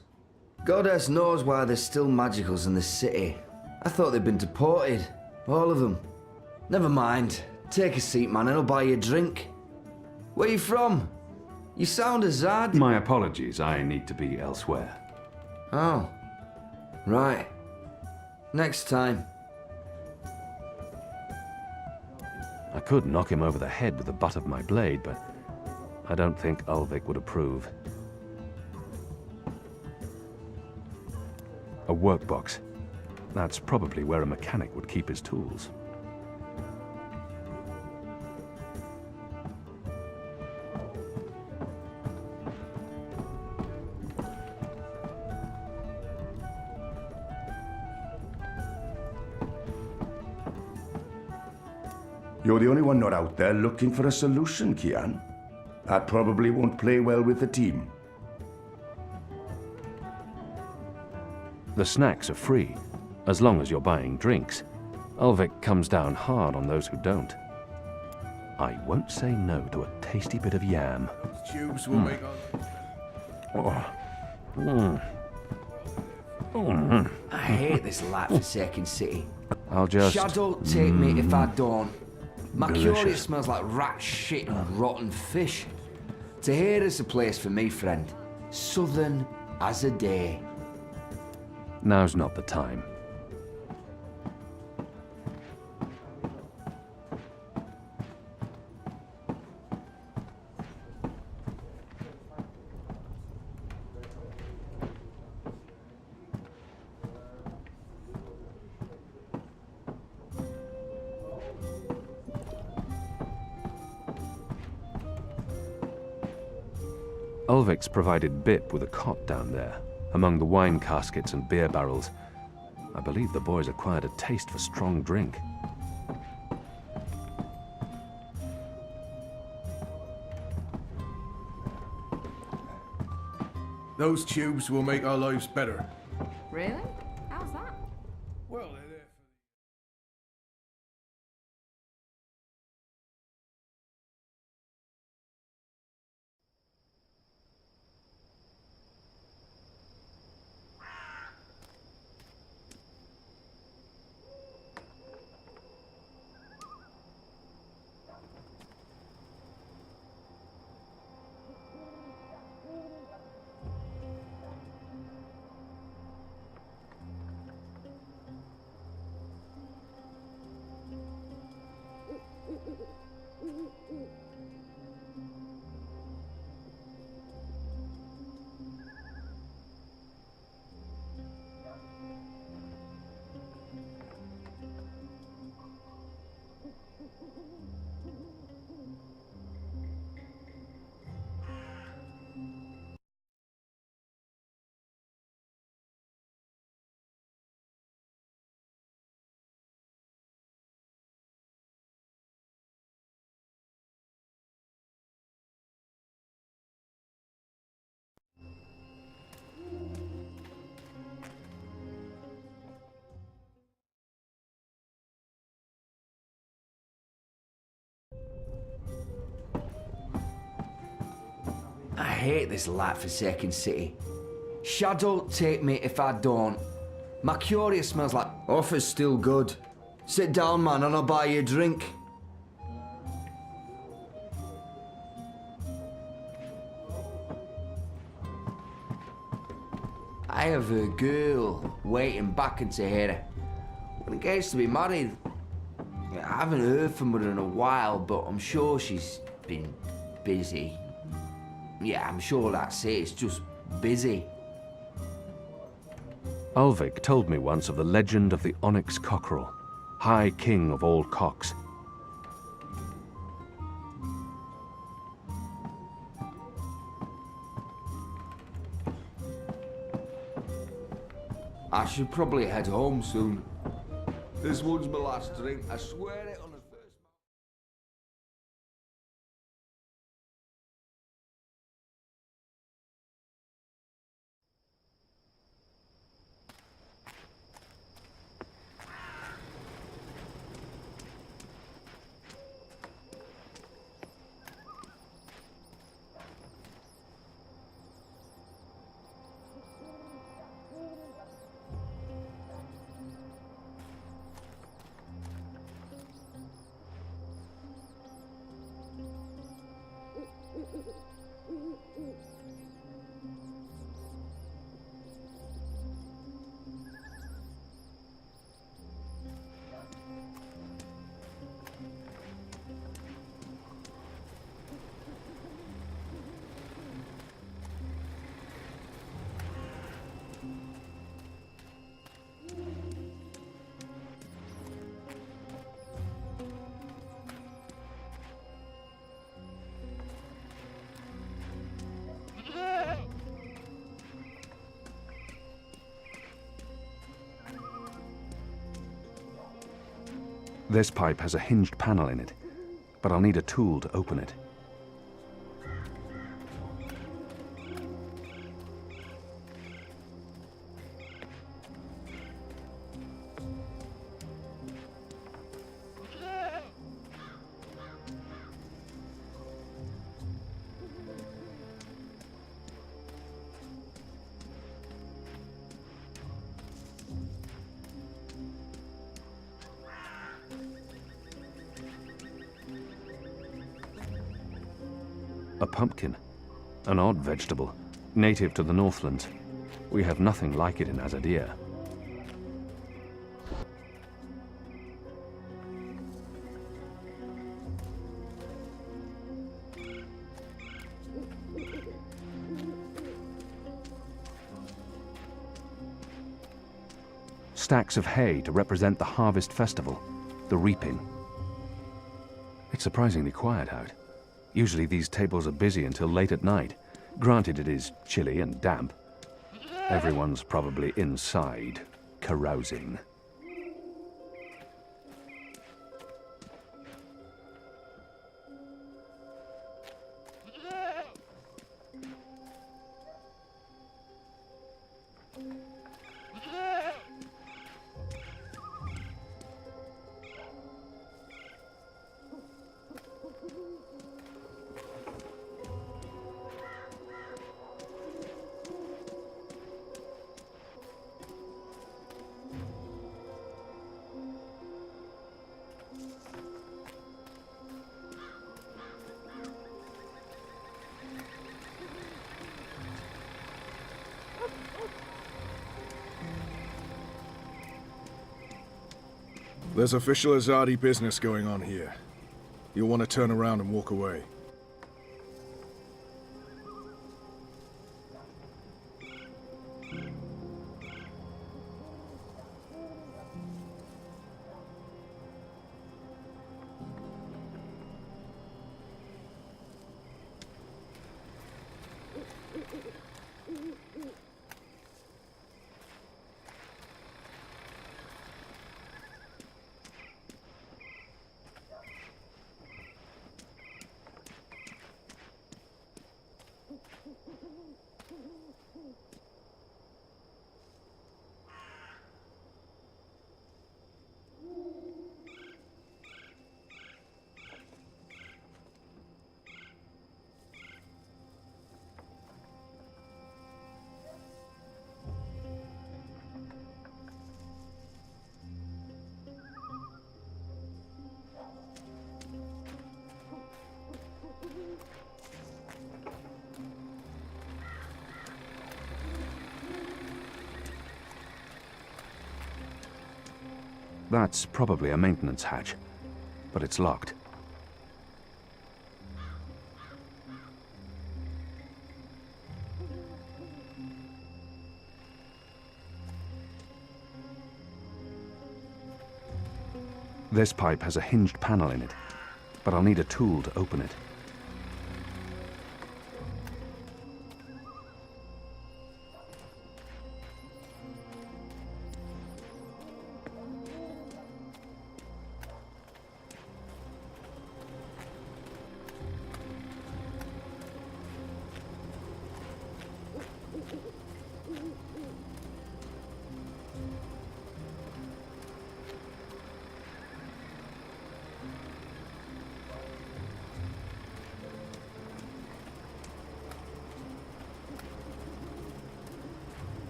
Speaker 1: Goddess knows why there's still magicals in the city. I thought they'd been deported. All of them. Never mind. Take a seat, man, and I'll buy you a drink. Where you from? You sound Azad.
Speaker 4: My apologies, I need to be elsewhere.
Speaker 1: Oh. Right. Next time.
Speaker 4: I could knock him over the head with the butt of my blade, but I don't think Ulvik would approve. A workbox. That's probably where a mechanic would keep his tools.
Speaker 5: You're the only one not out there looking for a solution, Kian. That probably won't play well with the team.
Speaker 4: The snacks are free, as long as you're buying drinks. Ulvik comes down hard on those who don't. I won't say no to a tasty bit of yam.
Speaker 6: Tubes will make
Speaker 1: I hate this life-forsaken city.
Speaker 4: I'll just...
Speaker 1: Shadow take me if I don't. My
Speaker 4: Delicious.
Speaker 1: curious smells like rat shit and rotten fish. To here is the place for me, friend. Southern as a day.
Speaker 4: Now's not the time. Ulvik's provided Bip with a cot down there, among the wine caskets and beer barrels. I believe the boys acquired a taste for strong drink.
Speaker 6: Those tubes will make our lives better.
Speaker 7: Really? How's that?
Speaker 6: Well, they're there for...
Speaker 1: I hate this life-forsaken city. Shadow take me if I don't. My curious smells like... Offer's still good. Sit down, man, and I'll buy you a drink. I have a girl waiting back in Tahira. We're engaged to be married. I haven't heard from her in a while, but I'm sure she's been busy. Yeah, I'm sure that's it. It's just busy.
Speaker 4: Ulvik told me once of the legend of the onyx cockerel, high king of all cocks.
Speaker 1: I should probably head home soon. This one's my last drink. I swear it on the first...
Speaker 4: This pipe has a hinged panel in it, but I'll need a tool to open it. A pumpkin, an odd vegetable, native to the Northlands. We have nothing like it in Azadir. Stacks of hay to represent the harvest festival, the reaping. It's surprisingly quiet out. Usually these tables are busy until late at night. Granted, it is chilly and damp. Everyone's probably inside, carousing.
Speaker 8: There's official Azadi business going on here. You'll want to turn around and walk away. That's probably a maintenance hatch, but it's locked. This pipe has a hinged panel in it, but I'll need a tool to open it.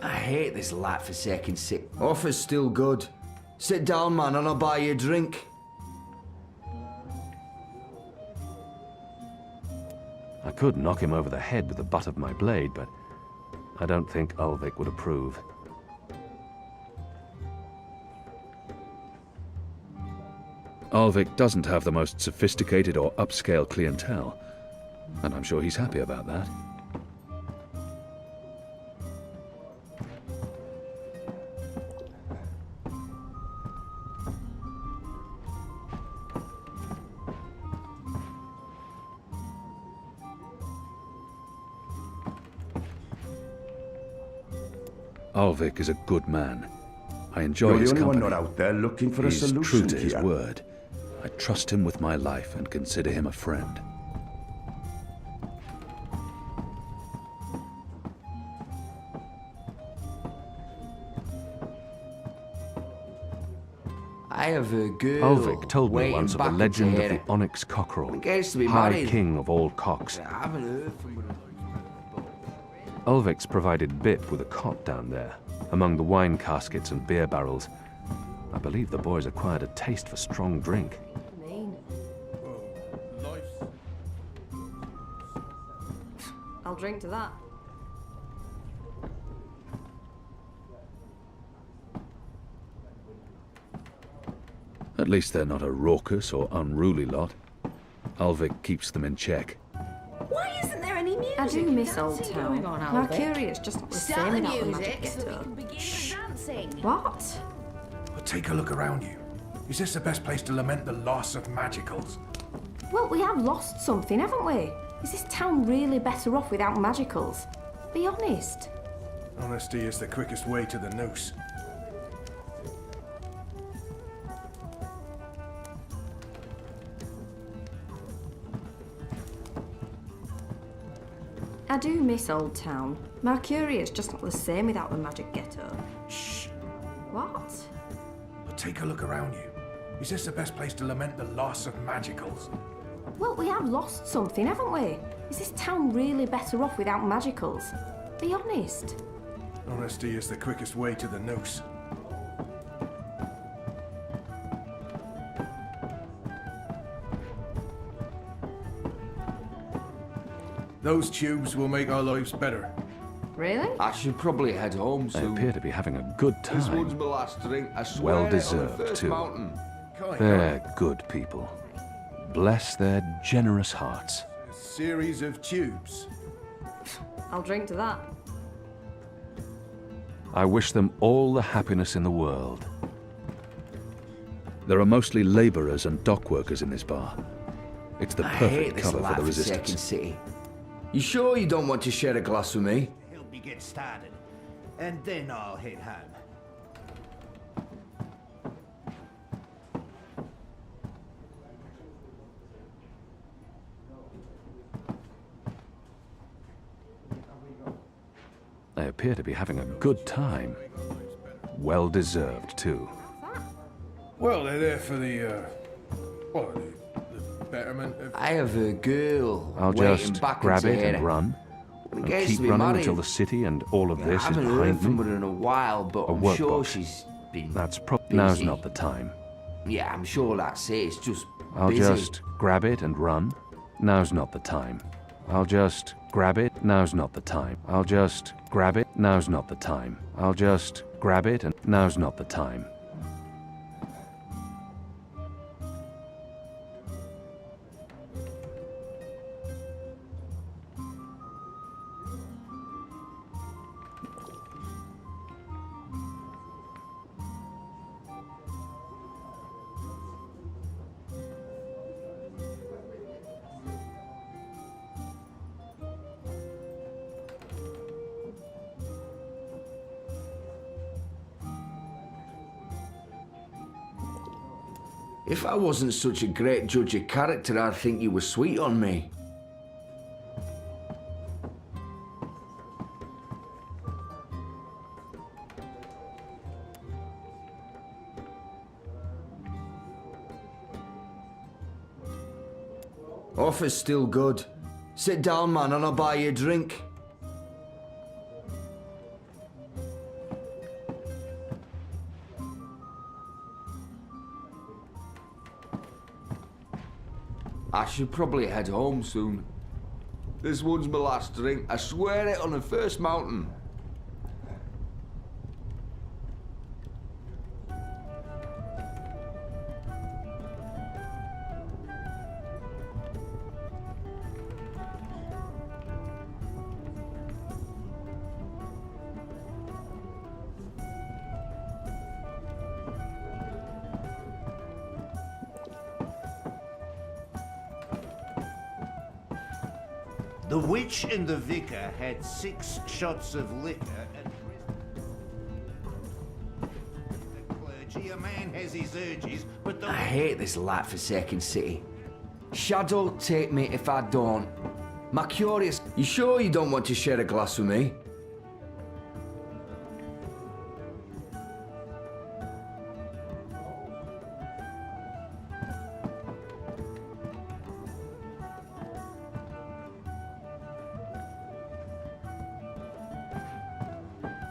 Speaker 1: I hate this lap for second sip. Offer's still good. Sit down, man, and I'll buy you a drink.
Speaker 4: I could knock him over the head with the butt of my blade, but I don't think Ulvik would approve. Ulvik doesn't have the most sophisticated or upscale clientele, and I'm sure he's happy about that. Alvik is a good man. I enjoy
Speaker 5: You're the
Speaker 4: his
Speaker 5: only one
Speaker 4: company.
Speaker 5: not out there looking for a
Speaker 4: He's
Speaker 5: solution
Speaker 4: true to his
Speaker 5: here.
Speaker 4: word. I trust him with my life and consider him a friend.
Speaker 1: I have a girl.
Speaker 4: Alvik told me
Speaker 1: waiting
Speaker 4: once of the
Speaker 1: back
Speaker 4: legend
Speaker 1: into
Speaker 4: of the
Speaker 1: here.
Speaker 4: onyx cockerel,
Speaker 1: Engaged to be
Speaker 4: high
Speaker 1: married.
Speaker 4: king of all cocks.
Speaker 1: I haven't heard from her.
Speaker 4: Ulvik's provided Bip with a cot down there, among the wine caskets and beer barrels. I believe the boys acquired a taste for strong drink.
Speaker 7: Mean. I'll drink to that.
Speaker 4: At least they're not a raucous or unruly lot. Ulvik keeps them in check.
Speaker 9: Why isn't there any music?
Speaker 7: I do miss Old
Speaker 9: Dancing
Speaker 7: Town.
Speaker 9: going on,
Speaker 7: Mercurius just not the
Speaker 9: Start
Speaker 7: same
Speaker 9: the
Speaker 7: without the
Speaker 9: music
Speaker 7: magic
Speaker 9: so we
Speaker 7: guitar.
Speaker 9: can begin the dancing.
Speaker 7: What?
Speaker 10: But take a look around you. Is this the best place to lament the loss of magicals?
Speaker 7: Well, we have lost something, haven't we? Is this town really better off without magicals? Be honest.
Speaker 10: Honesty is the quickest way to the noose.
Speaker 7: I do miss Old Town. Mercurius just not the same without the magic ghetto.
Speaker 10: Shh.
Speaker 7: What?
Speaker 10: But take a look around you. Is this the best place to lament the loss of magicals?
Speaker 7: Well, we have lost something, haven't we? Is this town really better off without magicals? Be honest.
Speaker 10: Honesty is the quickest way to the noose. Those tubes will make our lives better.
Speaker 7: Really?
Speaker 1: I should probably head home
Speaker 4: They
Speaker 1: soon.
Speaker 4: appear to be having a good
Speaker 1: This one's
Speaker 4: time.
Speaker 1: my last drink. I swear
Speaker 4: Well
Speaker 1: it on the
Speaker 4: deserved,
Speaker 1: first
Speaker 4: too.
Speaker 1: mountain.
Speaker 4: They're good people. Bless their generous hearts.
Speaker 10: A series of tubes.
Speaker 7: I'll drink to that.
Speaker 4: I wish them all the happiness in the world. There are mostly labourers and dock workers in this bar. It's the
Speaker 1: I hate
Speaker 4: perfect
Speaker 1: this
Speaker 4: cover for
Speaker 1: life
Speaker 4: the
Speaker 1: of Second
Speaker 4: resistance.
Speaker 1: City. You sure you don't want to share a glass with me?
Speaker 11: Help me get started, and then I'll head home.
Speaker 4: They appear to be having a good time. Well deserved, too.
Speaker 10: Well, they're there for the betterment of...
Speaker 1: I have a girl
Speaker 4: I'll
Speaker 1: waiting
Speaker 4: just
Speaker 1: back
Speaker 4: grab
Speaker 1: into
Speaker 4: it
Speaker 1: here.
Speaker 4: and run. And
Speaker 1: Engaged
Speaker 4: keep
Speaker 1: to be
Speaker 4: running
Speaker 1: married.
Speaker 4: until the city and all of
Speaker 1: I
Speaker 4: this is
Speaker 1: haven't heard
Speaker 4: behind
Speaker 1: from
Speaker 4: me.
Speaker 1: her in a while, but
Speaker 4: A
Speaker 1: I'm
Speaker 4: work
Speaker 1: sure
Speaker 4: box.
Speaker 1: she's been
Speaker 4: Now's
Speaker 1: busy.
Speaker 4: not the time.
Speaker 1: Yeah, I'm sure that's it. It's just
Speaker 4: I'll
Speaker 1: busy.
Speaker 4: just grab it and run. Now's not the time. I'll just grab it. Now's not the time. I'll just grab it. Now's not the time. I'll just grab it and now's not the time.
Speaker 1: If I wasn't such a great judge of character, I'd think you were sweet on me. Offer's still good. Sit down, man, and I'll buy you a drink. I should probably head home soon. This one's my last drink. I swear it on the first mountain.
Speaker 11: The witch and the vicar had 6 shots of liquor and... satisfies his urges, but the...
Speaker 1: I hate this light-forsaken city. Shadow, take me if I don't. My curious... You sure you don't want to share a glass with me?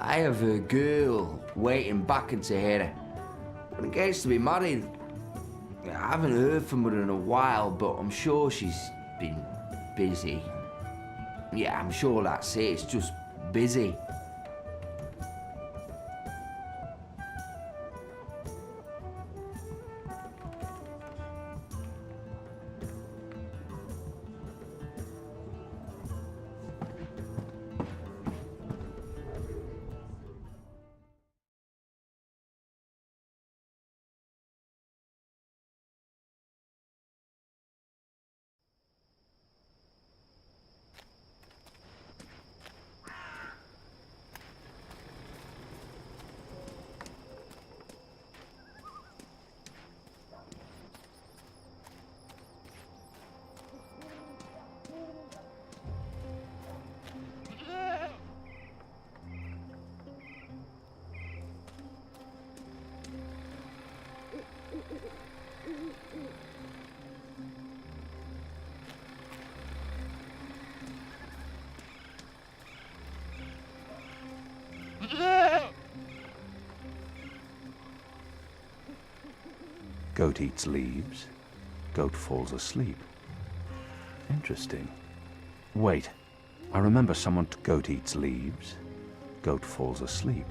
Speaker 1: I have a girl waiting back in Tahiti. We're engaged to be married. I haven't heard from her in a while, but I'm sure she's been busy. Yeah, I'm sure that's it. It's just busy.
Speaker 4: Goat eats leaves, goat falls asleep. Interesting. Wait, I remember someone... Goat eats leaves, goat falls asleep.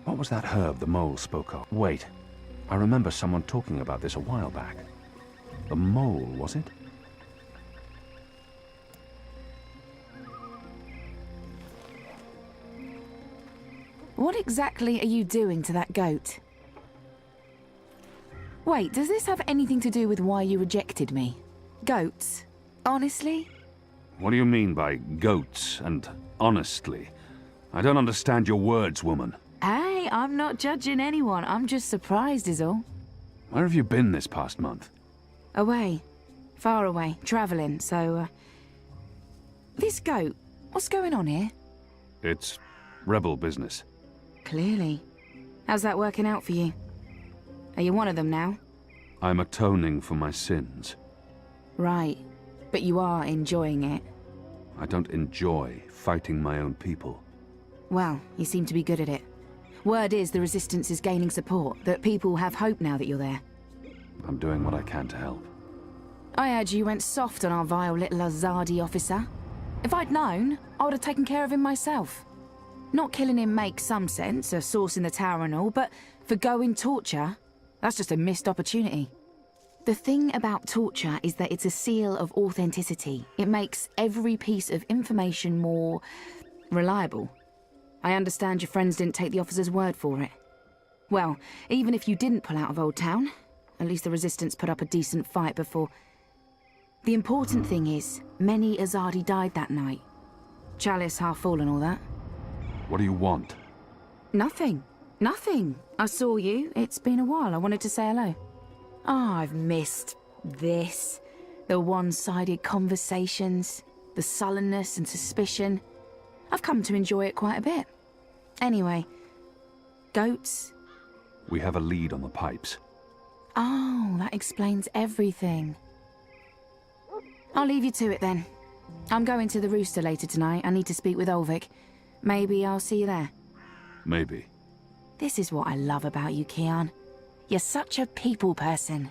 Speaker 4: What was that herb the mole spoke of? Wait, I remember someone talking about this a while back. The mole, was it?
Speaker 12: What exactly are you doing to that goat? Wait, does this have anything to do with why you rejected me? Goats? Honestly?
Speaker 4: What do you mean by goats and honestly? I don't understand your words, woman.
Speaker 12: Hey, I'm not judging anyone. I'm just surprised is all.
Speaker 4: Where have you been this past month?
Speaker 12: Away. Far away. Travelling, so, This goat, what's going on here?
Speaker 4: It's rebel business.
Speaker 12: Clearly. How's that working out for you? Are you one of them now?
Speaker 4: I'm atoning for my sins.
Speaker 12: Right. But you are enjoying it.
Speaker 4: I don't enjoy fighting my own people.
Speaker 12: Well, you seem to be good at it. Word is the Resistance is gaining support, that people have hope now that you're there.
Speaker 4: I'm doing what I can to help.
Speaker 12: I heard you went soft on our vile little Azadi officer. If I'd known, I would have taken care of him myself. Not killing him makes some sense, a source in the tower and all, but forgoing torture, that's just a missed opportunity. The thing about torture is that it's a seal of authenticity. It makes every piece of information more reliable. I understand your friends didn't take the officer's word for it. Well, even if you didn't pull out of Old Town, at least the Resistance put up a decent fight before. The important thing is, many Azadi died that night. Chalice half full and all that.
Speaker 4: What do you want?
Speaker 12: Nothing. Nothing. I saw you. It's been a while. I wanted to say hello. Oh, I've missed this. The one-sided conversations, the sullenness and suspicion. I've come to enjoy it quite a bit. Anyway, goats?
Speaker 4: We have a lead on the pipes.
Speaker 12: Oh, that explains everything. I'll leave you to it then. I'm going to the Rooster later tonight. I need to speak with Ulvik. Maybe I'll see you there.
Speaker 4: Maybe.
Speaker 12: This is what I love about you, Kian. You're such a people person.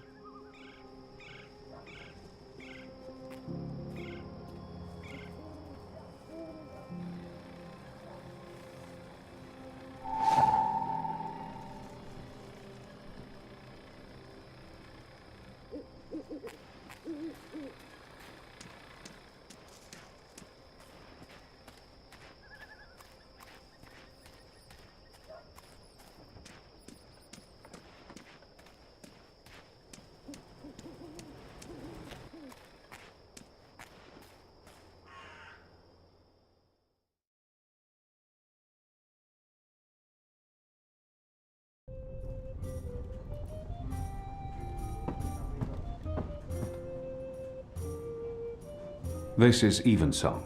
Speaker 4: This is Evensong.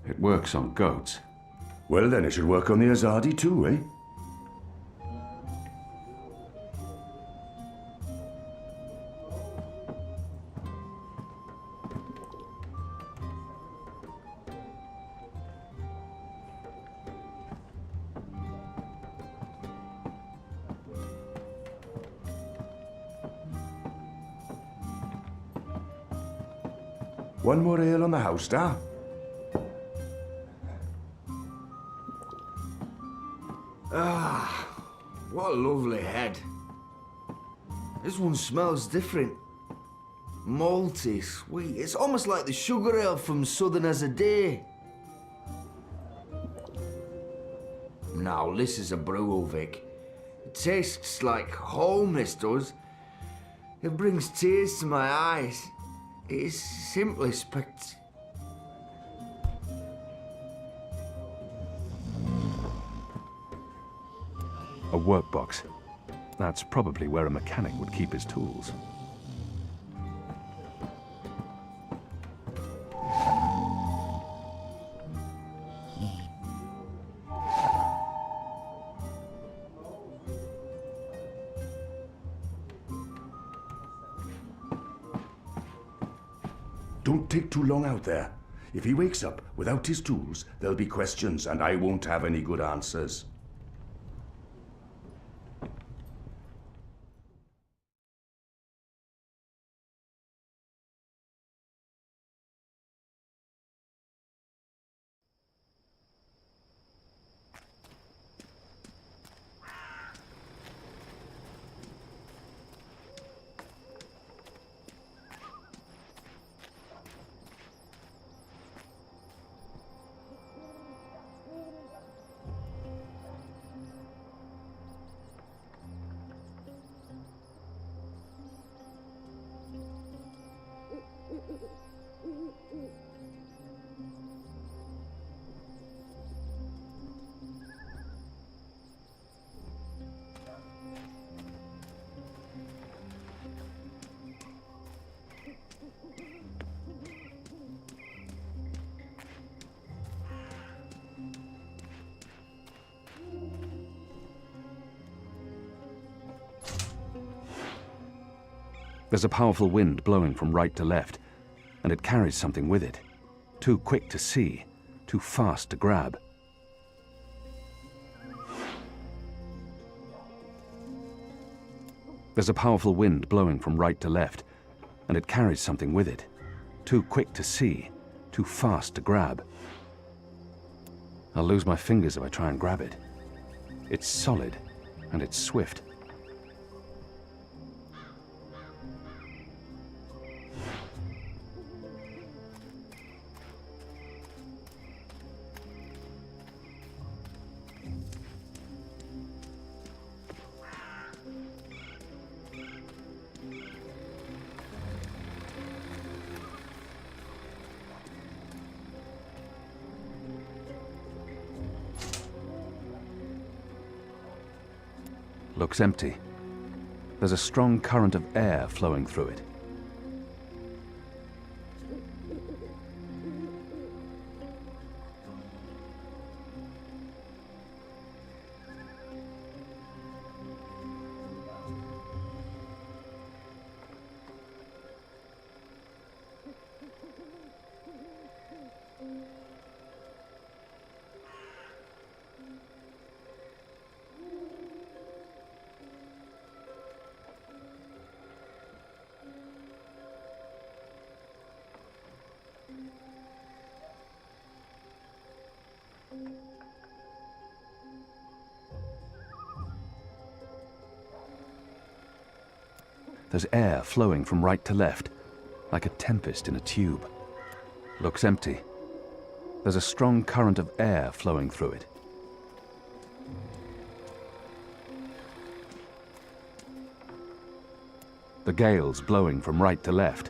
Speaker 4: It works on goats.
Speaker 5: Well, then it should work on the Azadi too, eh? One more ale on the house, Star.
Speaker 1: Ah, what a lovely head. This one smells different. Malty, sweet. It's almost like the sugar ale from Southern as a Day. Now, this is a Bruovic. It tastes like home, this does. It brings tears to my eyes. It is simply
Speaker 4: A workbox. That's probably where a mechanic would keep his tools.
Speaker 5: Don't take too long out there. If he wakes up without his tools, there'll be questions and I won't have any good answers.
Speaker 4: There's a powerful wind blowing from right to left, and it carries something with it. Too quick to see, too fast to grab. There's a powerful wind blowing from right to left, and it carries something with it. Too quick to see, too fast to grab. I'll lose my fingers if I try and grab it. It's solid, and it's swift. Looks empty. There's a strong current of air flowing through it. There's air flowing from right to left, like a tempest in a tube. Looks empty. There's a strong current of air flowing through it. The gale's blowing from right to left.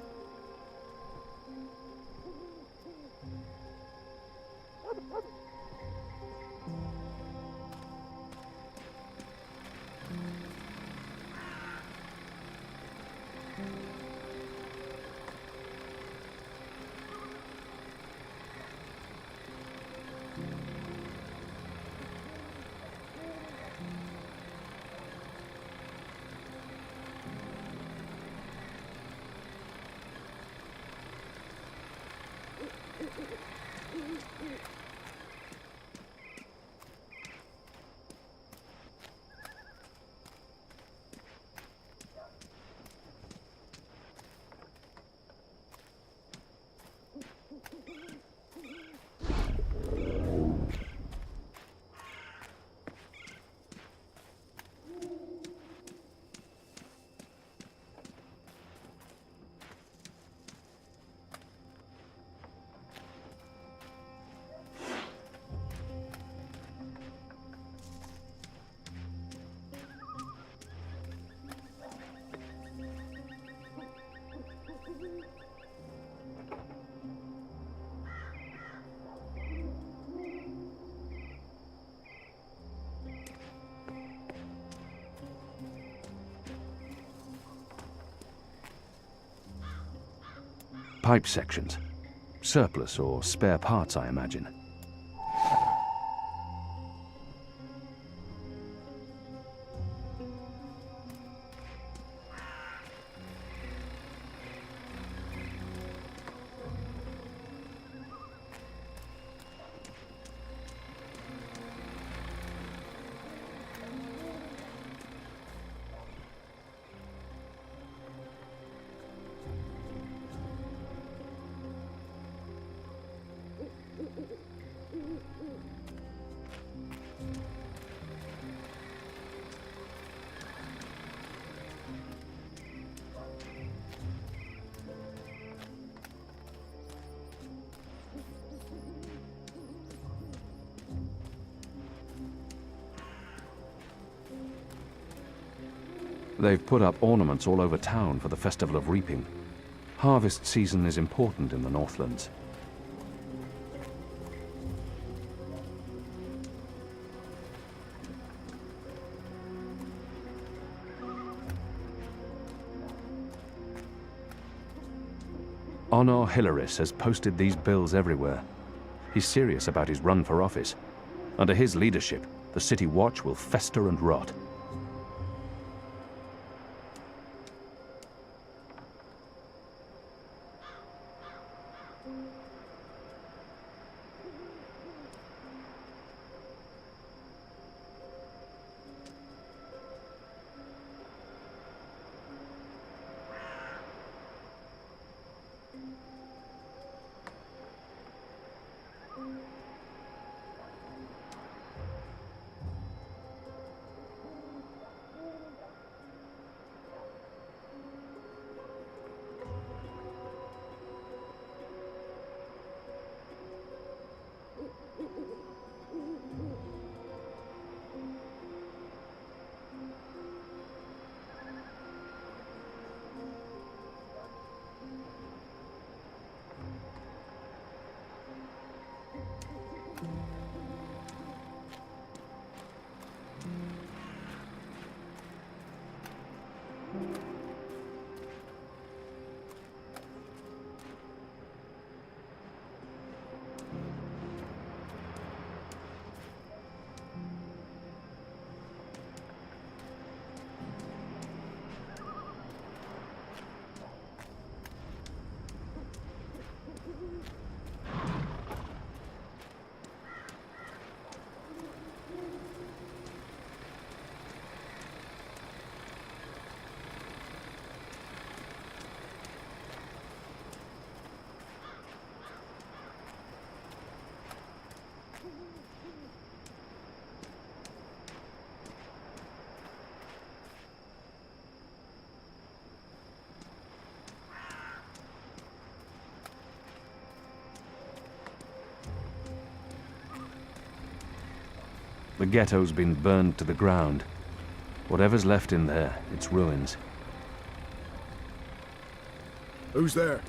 Speaker 4: Pipe sections. Surplus or spare parts, I imagine. They've put up ornaments all over town for the Festival of Reaping. Harvest season is important in the Northlands. Honor Hilaris has posted these bills everywhere. He's serious about his run for office. Under his leadership, the City Watch will fester and rot. The ghetto's been burned to the ground. Whatever's left in there, it's ruins.
Speaker 8: Who's there?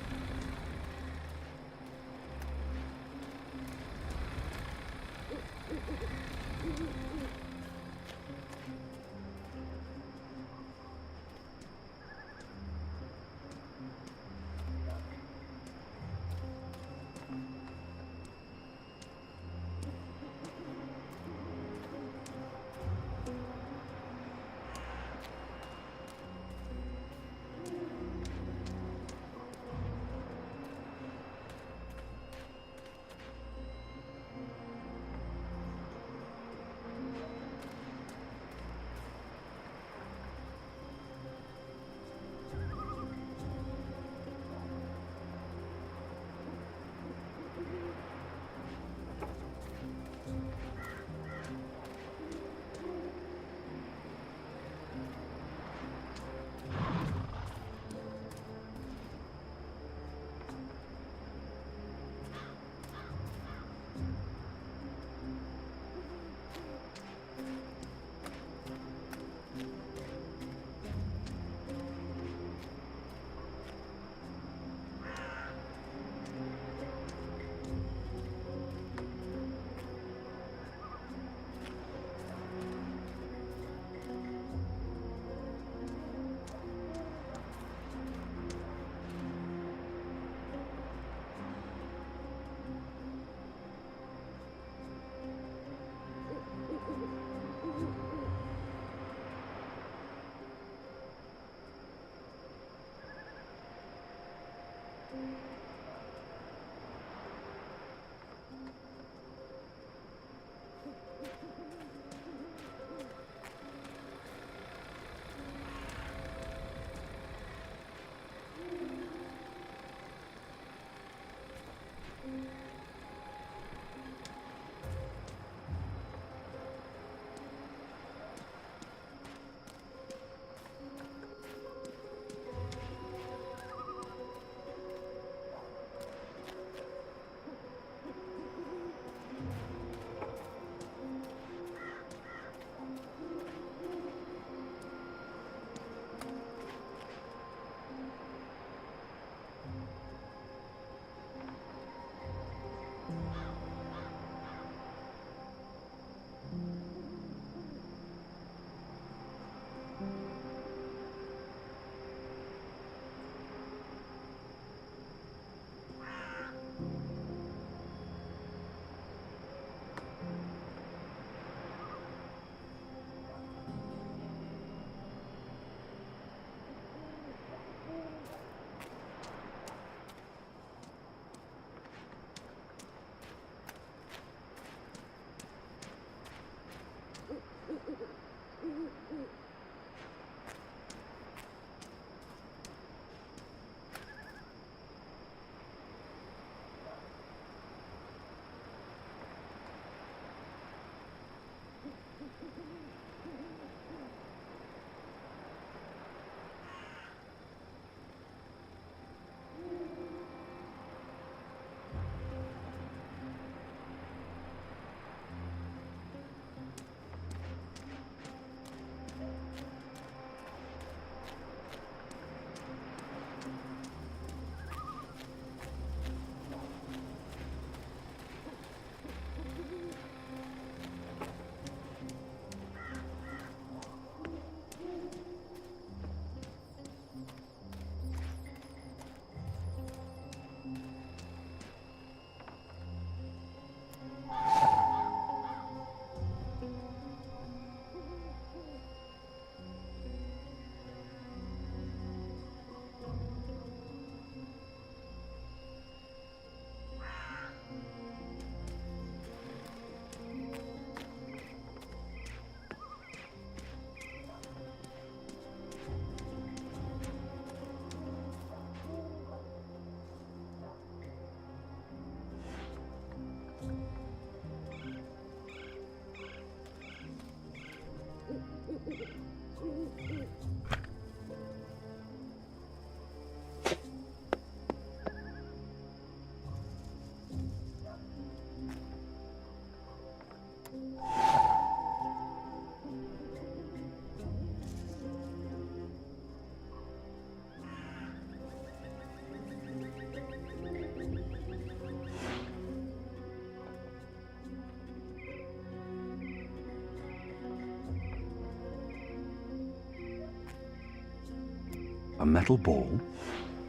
Speaker 4: A metal ball?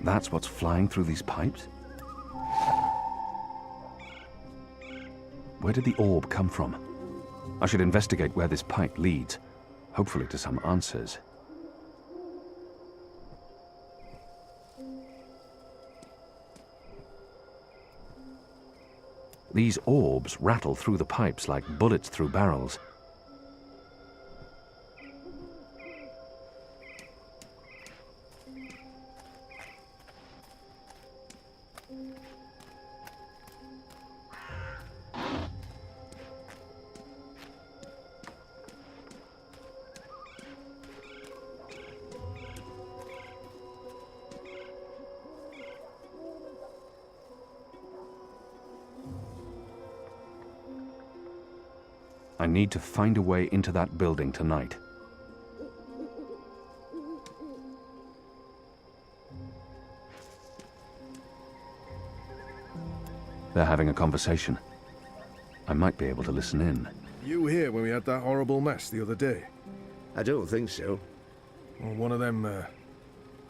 Speaker 4: That's what's flying through these pipes? Where did the orb come from? I should investigate where this pipe leads, hopefully to some answers. These orbs rattle through the pipes like bullets through barrels. I need to find a way into that building tonight. They're having a conversation. I might be able to listen in.
Speaker 8: You were here when we had that horrible mess the other day?
Speaker 13: I don't think so.
Speaker 8: Well, one of them,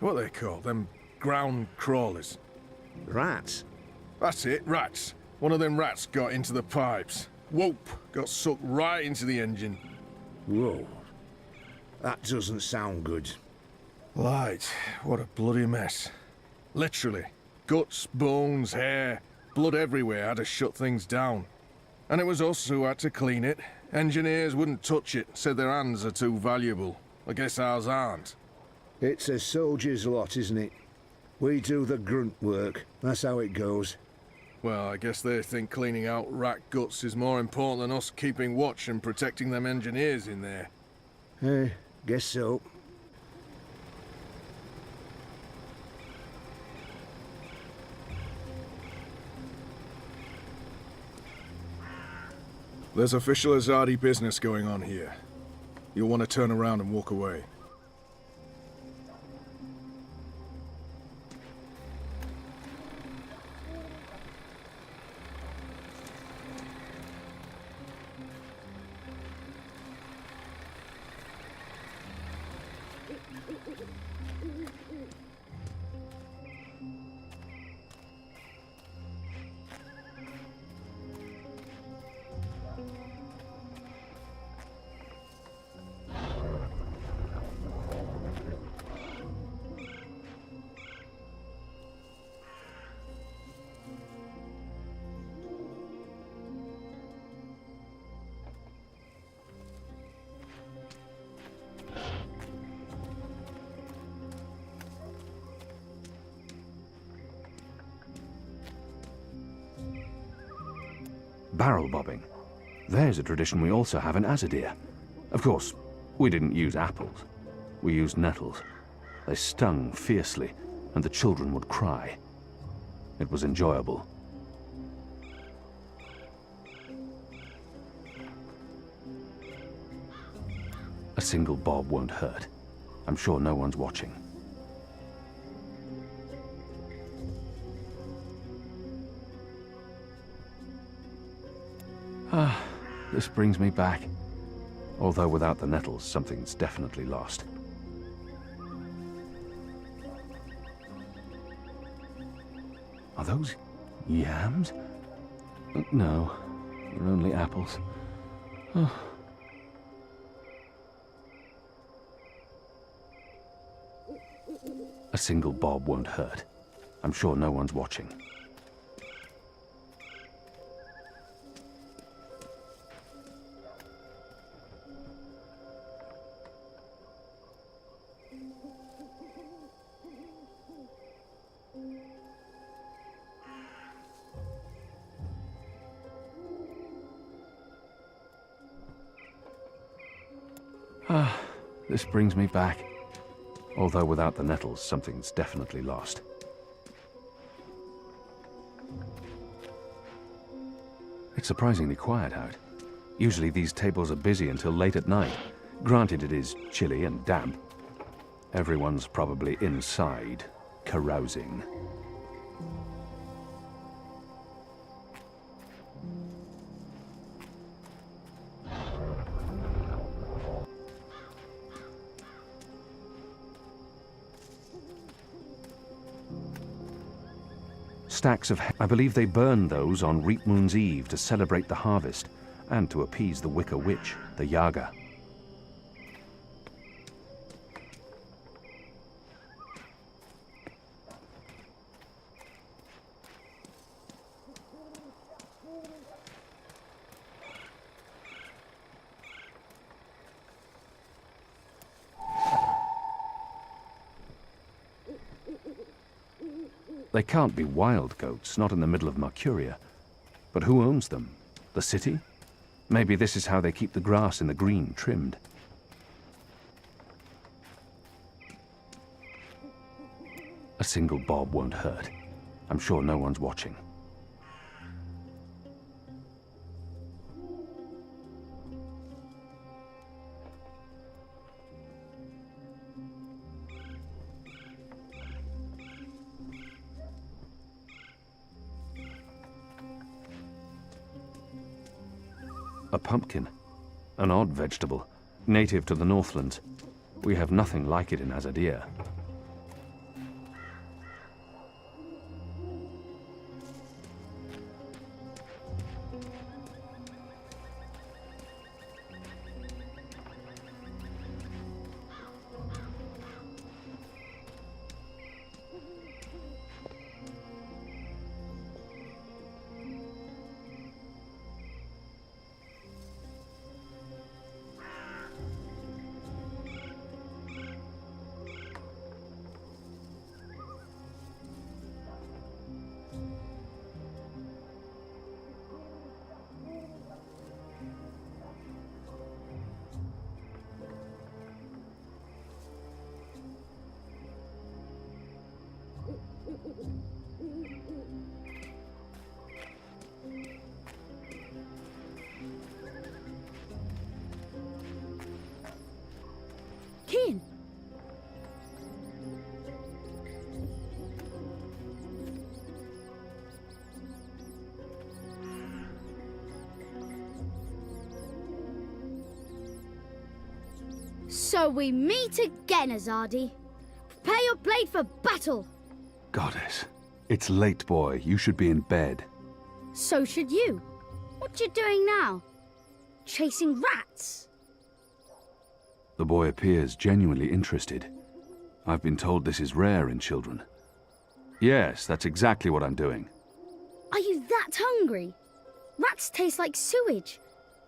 Speaker 8: what are they called? Them ground crawlers.
Speaker 13: Rats?
Speaker 8: That's it, rats. One of them rats got into the pipes. Whoop! Got sucked right into the engine.
Speaker 13: Whoa. That doesn't sound good.
Speaker 8: Light, what a bloody mess. Literally. Guts, bones, hair, blood everywhere had to shut things down. And it was us who had to clean it. Engineers wouldn't touch it, said their hands are too valuable. I guess ours aren't.
Speaker 13: It's a soldier's lot, isn't it? We do the grunt work. That's how it goes.
Speaker 8: Well, I guess they think cleaning out rat guts is more important than us keeping watch and protecting them engineers in there.
Speaker 13: Guess so.
Speaker 8: There's official Azadi business going on here. You'll want to turn around and walk away.
Speaker 4: Barrel bobbing. There's a tradition we also have in Azadir. Of course, we didn't use apples. We used nettles. They stung fiercely, and the children would cry. It was enjoyable. A single bob won't hurt. I'm sure no one's watching. Ah, this brings me back. Although without the nettles, something's definitely lost. Are those yams? No, they're only apples. Oh. A single bob won't hurt. I'm sure no one's watching. Ah, this brings me back. Although without the nettles, something's definitely lost. It's surprisingly quiet out. Usually these tables are busy until late at night. Granted, it is chilly and damp. Everyone's probably inside, carousing. Stacks of... I believe they burn those on Reap Moon's Eve to celebrate the harvest and to appease the Wicker Witch, the Yaga. They can't be wild goats, not in the middle of Mercuria. But who owns them? The city? Maybe this is how they keep the grass in the green trimmed. A single bob won't hurt. I'm sure no one's watching. A pumpkin. An odd vegetable, native to the Northlands. We have nothing like it in Azadir.
Speaker 14: So we meet again, Azadi. Prepare your blade for battle.
Speaker 4: Goddess, it's late, boy. You should be in bed.
Speaker 14: So should you. What you doing now? Chasing rats?
Speaker 4: The boy appears genuinely interested. I've been told this is rare in children. Yes, that's exactly what I'm doing.
Speaker 14: Are you that hungry? Rats taste like sewage.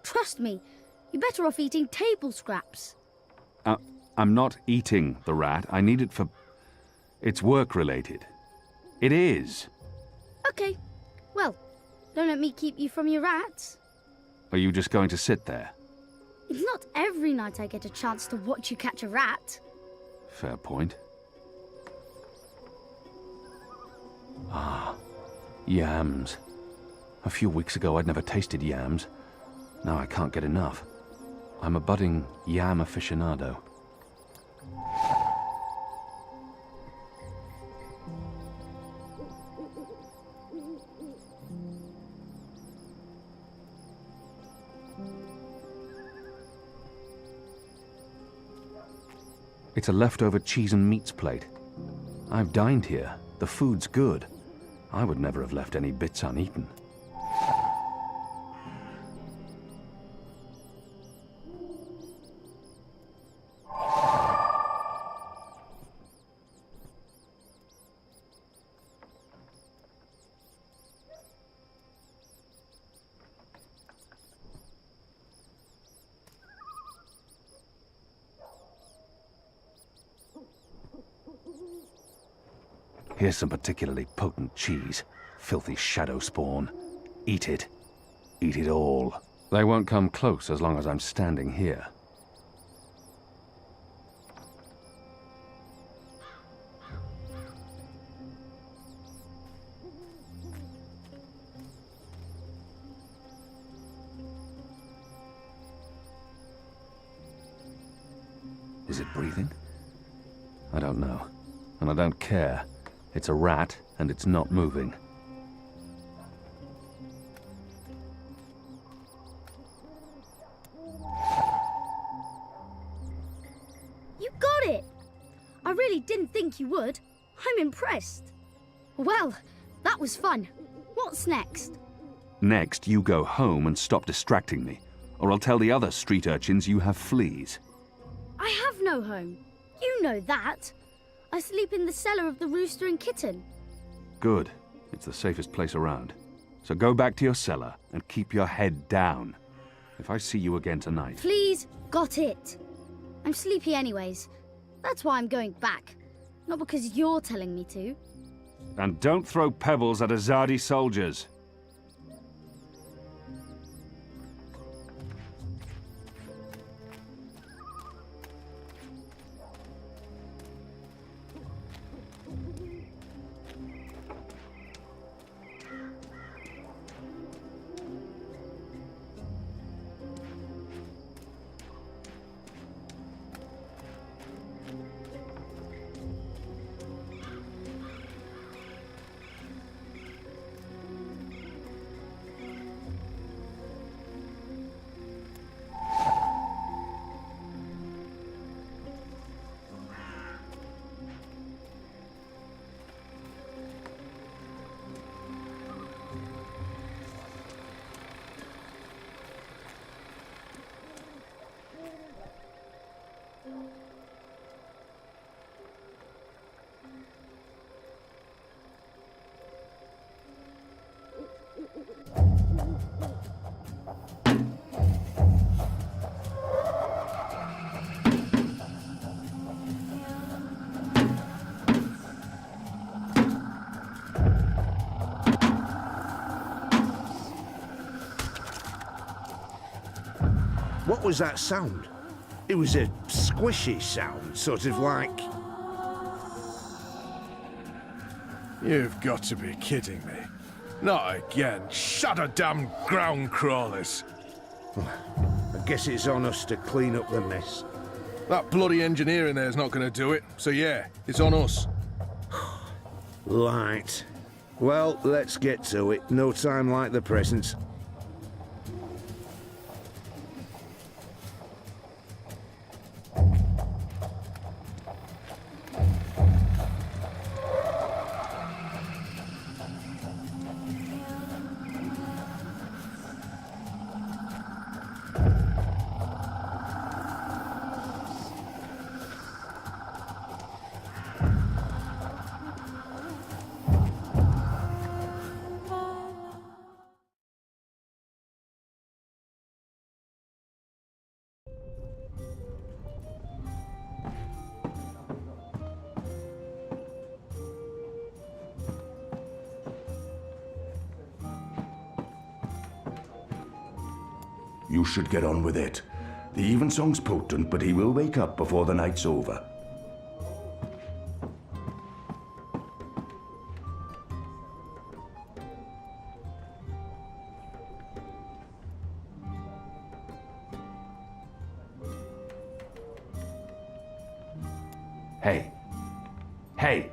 Speaker 14: Trust me, you're better off eating table scraps.
Speaker 4: I'm not eating the rat. I need it for... It's work-related. It is.
Speaker 14: Okay. Well, don't let me keep you from your rats.
Speaker 4: Are you just going to sit there?
Speaker 14: It's not every night I get a chance to watch you catch a rat.
Speaker 4: Fair point. Ah, yams. A few weeks ago I'd never tasted yams. Now I can't get enough. I'm a budding yam aficionado. It's a leftover cheese and meats plate. I've dined here. The food's good. I would never have left any bits uneaten. Here's some particularly potent cheese. Filthy shadow spawn. Eat it. Eat it all. They won't come close as long as I'm standing here. Is it breathing? I don't know. And I don't care. It's a rat, and it's not moving.
Speaker 14: You got it! I really didn't think you would. I'm impressed. Well, that was fun. What's next?
Speaker 4: Next, you go home and stop distracting me, or I'll tell the other street urchins you have fleas.
Speaker 14: I have no home. You know that. I sleep in the cellar of the Rooster and Kitten.
Speaker 4: Good. It's the safest place around. So go back to your cellar and keep your head down. If I see you again tonight...
Speaker 14: Please, got it. I'm sleepy anyways. That's why I'm going back. Not because you're telling me to.
Speaker 4: And don't throw pebbles at Azadi soldiers.
Speaker 13: What was that sound? It was a squishy sound, sort of like...
Speaker 8: You've got to be kidding me. Not again. Shut a damn ground crawlers.
Speaker 13: I guess it's on us to clean up the mess.
Speaker 8: That bloody engineer in there's not going to do it. So yeah, it's on us.
Speaker 13: Right. Well, let's get to it. No time like the present.
Speaker 5: You should get on with it. The evensong's potent, but he will wake up before the night's over.
Speaker 4: Hey. Hey!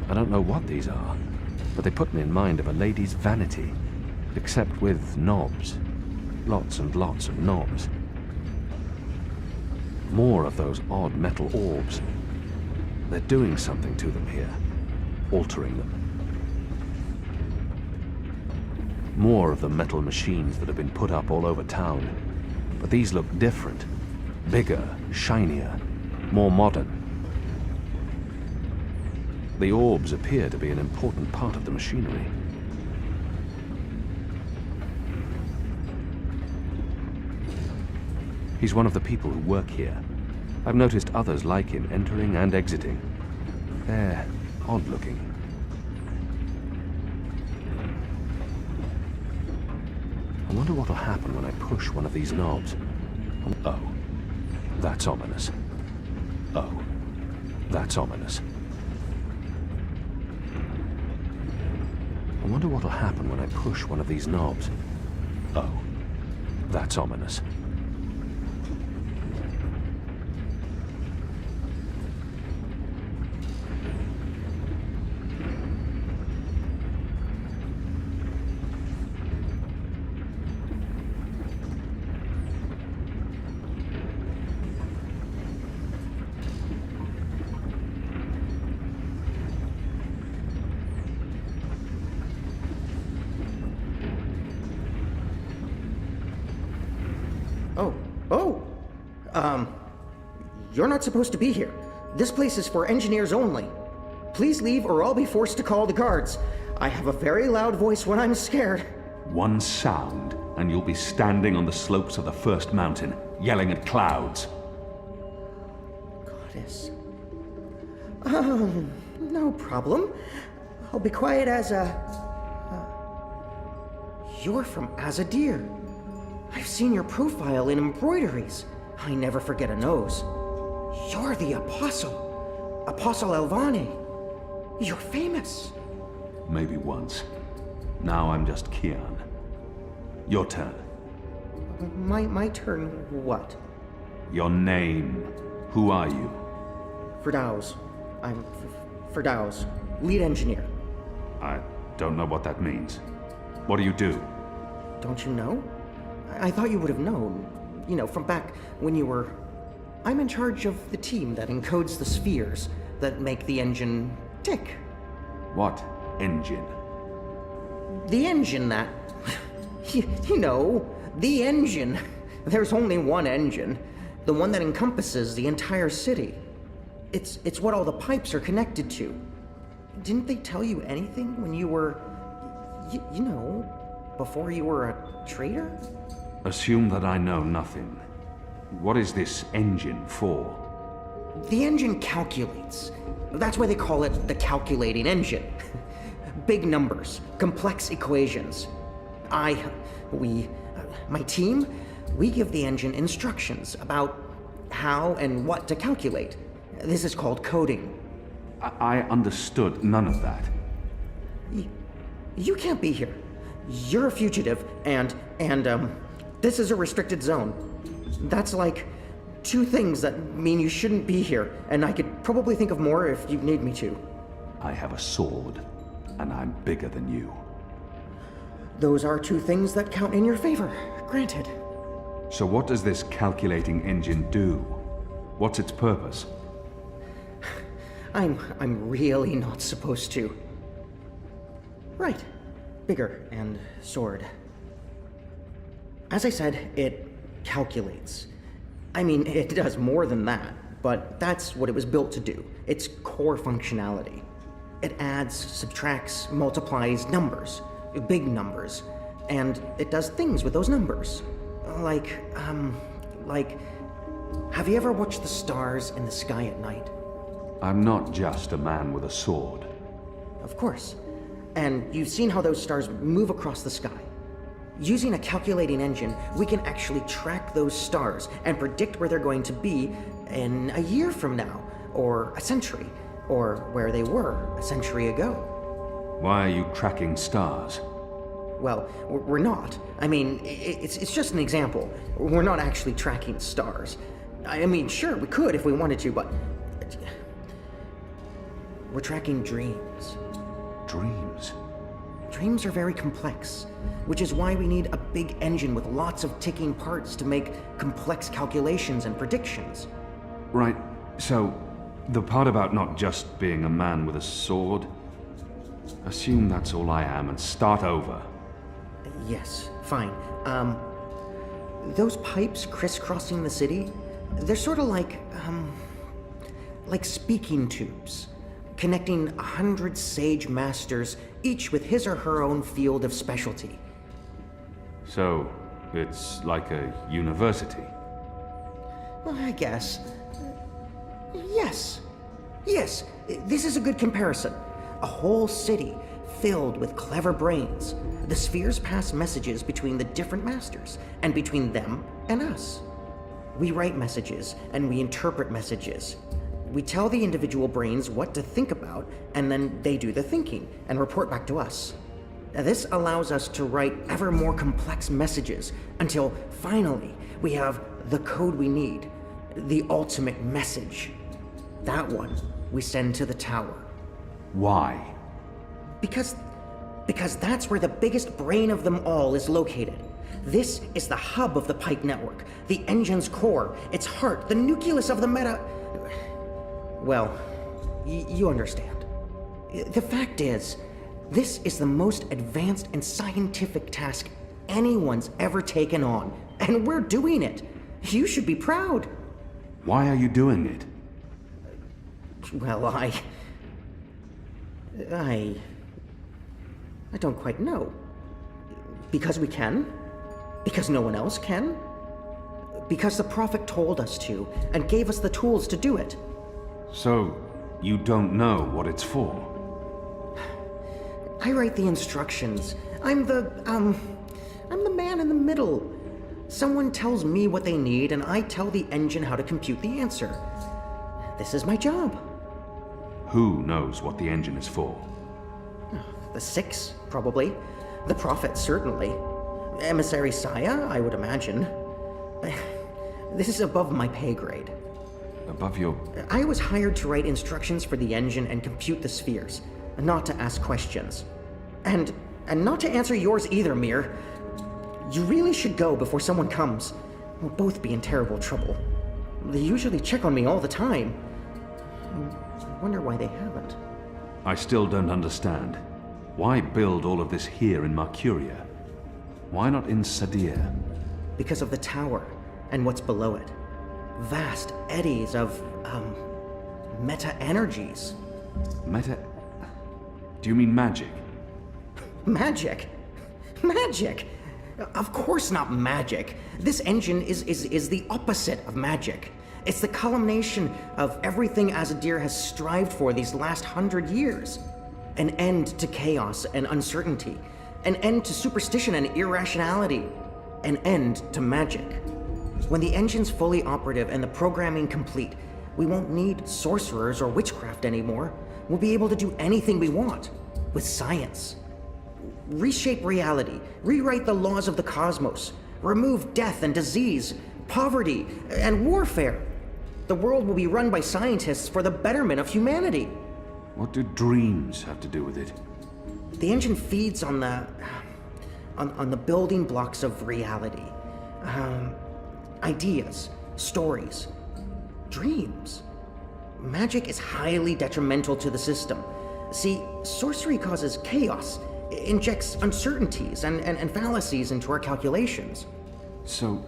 Speaker 4: I don't know what these are, but they put me in mind of a lady's vanity, except with knobs. Lots and lots of knobs. More of those odd metal orbs. They're doing something to them here, altering them. More of the metal machines that have been put up all over town, but these look different. Bigger, shinier, more modern. The orbs appear to be an important part of the machinery. He's one of the people who work here. I've noticed others like him entering and exiting. They're odd-looking. I wonder what'll happen when I push one of these knobs. Oh, that's ominous. Oh, that's ominous. I wonder what'll happen when I push one of these knobs. Oh, that's ominous.
Speaker 15: You're not supposed to be here. This place is for engineers only. Please leave or I'll be forced to call the guards. I have a very loud voice when I'm scared.
Speaker 4: One sound, and you'll be standing on the slopes of the first mountain, yelling at clouds.
Speaker 15: Goddess. No problem. I'll be quiet as a... You're from Azadir. I've seen your profile in embroideries. I never forget a nose. You're the Apostle. Apostle Elvane. You're famous.
Speaker 4: Maybe once. Now I'm just Kian. Your turn.
Speaker 15: My turn what?
Speaker 4: Your name. Who are you?
Speaker 15: Firdaus. I'm Firdaus, lead engineer.
Speaker 4: I don't know what that means. What do you do?
Speaker 15: Don't you know? I thought you would have known. You know, from back when you were... I'm in charge of the team that encodes the spheres that make the engine tick.
Speaker 4: What engine?
Speaker 15: The engine that... you know, the engine. There's only one engine. The one that encompasses the entire city. It's what all the pipes are connected to. Didn't they tell you anything when you were... you know, before you were a traitor?
Speaker 4: Assume that I know nothing. What is this engine for?
Speaker 15: The engine calculates. That's why they call it the calculating engine. Big numbers, complex equations. My team, we give the engine instructions about how and what to calculate. This is called coding.
Speaker 4: I understood none of that.
Speaker 15: You can't be here. You're a fugitive, and this is a restricted zone. That's like 2 things that mean you shouldn't be here, and I could probably think of more if you need me to.
Speaker 4: I have a sword, and I'm bigger than you.
Speaker 15: Those are 2 things that count in your favor, granted.
Speaker 4: So what does this calculating engine do? What's its purpose?
Speaker 15: I'm really not supposed to. Right. Bigger and sword. As I said, it calculates. I mean, it does more than that, but that's what it was built to do. Its core functionality. It adds, subtracts, multiplies numbers. Big numbers. And it does things with those numbers. Like, have you ever watched the stars in the sky at night?
Speaker 4: I'm not just a man with a sword.
Speaker 15: Of course. And you've seen how those stars move across the sky. Using a calculating engine, we can actually track those stars and predict where they're going to be in a year from now, or a century, or where they were a century ago.
Speaker 4: Why are you tracking stars?
Speaker 15: Well, we're not. I mean, it's just an example. We're not actually tracking stars. I mean, sure, we could if we wanted to, but... we're tracking dreams.
Speaker 4: Dreams?
Speaker 15: Dreams are very complex, which is why we need a big engine with lots of ticking parts to make complex calculations and predictions.
Speaker 4: Right, so the part about not just being a man with a sword, assume that's all I am and start over.
Speaker 15: Yes, fine. Those pipes crisscrossing the city, they're sort of like speaking tubes, connecting 100 sage masters, each with his or her own field of specialty.
Speaker 4: So, it's like a university?
Speaker 15: Well, I guess. Yes. Yes, this is a good comparison. A whole city filled with clever brains. The spheres pass messages between the different masters, and between them and us. We write messages, and we interpret messages. We tell the individual brains what to think about, and then they do the thinking and report back to us. Now, this allows us to write ever more complex messages until finally we have the code we need, the ultimate message. That one we send to the tower.
Speaker 4: Why?
Speaker 15: Because that's where the biggest brain of them all is located. This is the hub of the pipe network, the engine's core, its heart, the nucleus of the meta... Well, you understand. The fact is, this is the most advanced and scientific task anyone's ever taken on, and we're doing it. You should be proud.
Speaker 4: Why are you doing it?
Speaker 15: Well, I don't quite know. Because we can? Because no one else can? Because the Prophet told us to, and gave us the tools to do it.
Speaker 4: So, you don't know what it's for?
Speaker 15: I write the instructions. I'm the man in the middle. Someone tells me what they need, and I tell the engine how to compute the answer. This is my job.
Speaker 4: Who knows what the engine is for?
Speaker 15: The Six, probably. The Prophet, certainly. Emissary Saya, I would imagine. This is above my pay grade.
Speaker 4: Above your...
Speaker 15: I was hired to write instructions for the engine and compute the spheres, not to ask questions. And not to answer yours either, Mir. You really should go before someone comes. We'll both be in terrible trouble. They usually check on me all the time. I wonder why they haven't.
Speaker 4: I still don't understand. Why build all of this here in Mercuria? Why not in Sadir?
Speaker 15: Because of the tower and what's below it. Vast eddies of, meta-energies.
Speaker 4: Meta... Do you mean magic?
Speaker 15: Magic? Magic? Of course not magic. This engine is the opposite of magic. It's the culmination of everything Azadir has strived for these last 100 years. An end to chaos and uncertainty. An end to superstition and irrationality. An end to magic. When the engine's fully operative and the programming complete, we won't need sorcerers or witchcraft anymore. We'll be able to do anything we want. With science. Reshape reality. Rewrite the laws of the cosmos. Remove death and disease, poverty, and warfare. The world will be run by scientists for the betterment of humanity.
Speaker 4: What do dreams have to do with it?
Speaker 15: The engine feeds on the building blocks of reality. Ideas, stories, dreams. Magic is highly detrimental to the system. See, sorcery causes chaos, injects uncertainties and fallacies into our calculations.
Speaker 4: So,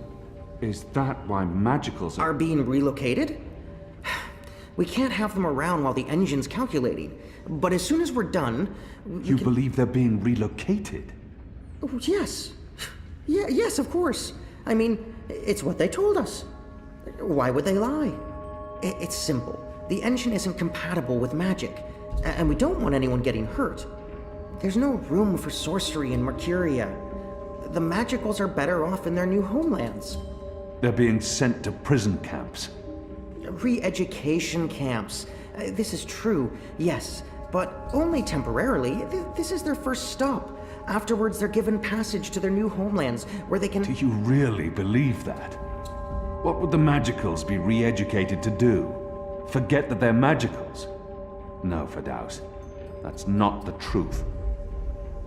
Speaker 4: is that why magicals
Speaker 15: are being relocated? We can't have them around while the engine's calculating. But as soon as we're done...
Speaker 4: You believe they're being relocated?
Speaker 15: Oh, yes. Yes, of course. I mean, it's what they told us. Why would they lie? It's simple. The engine isn't compatible with magic, and we don't want anyone getting hurt. There's no room for sorcery in Mercuria. The magicals are better off in their new homelands.
Speaker 4: They're being sent to prison camps.
Speaker 15: Re-education camps. This is true, yes, but only temporarily. This is their first stop. Afterwards, they're given passage to their new homelands, where they can...
Speaker 4: Do you really believe that? What would the magicals be re-educated to do? Forget that they're magicals? No, Firdaus. That's not the truth.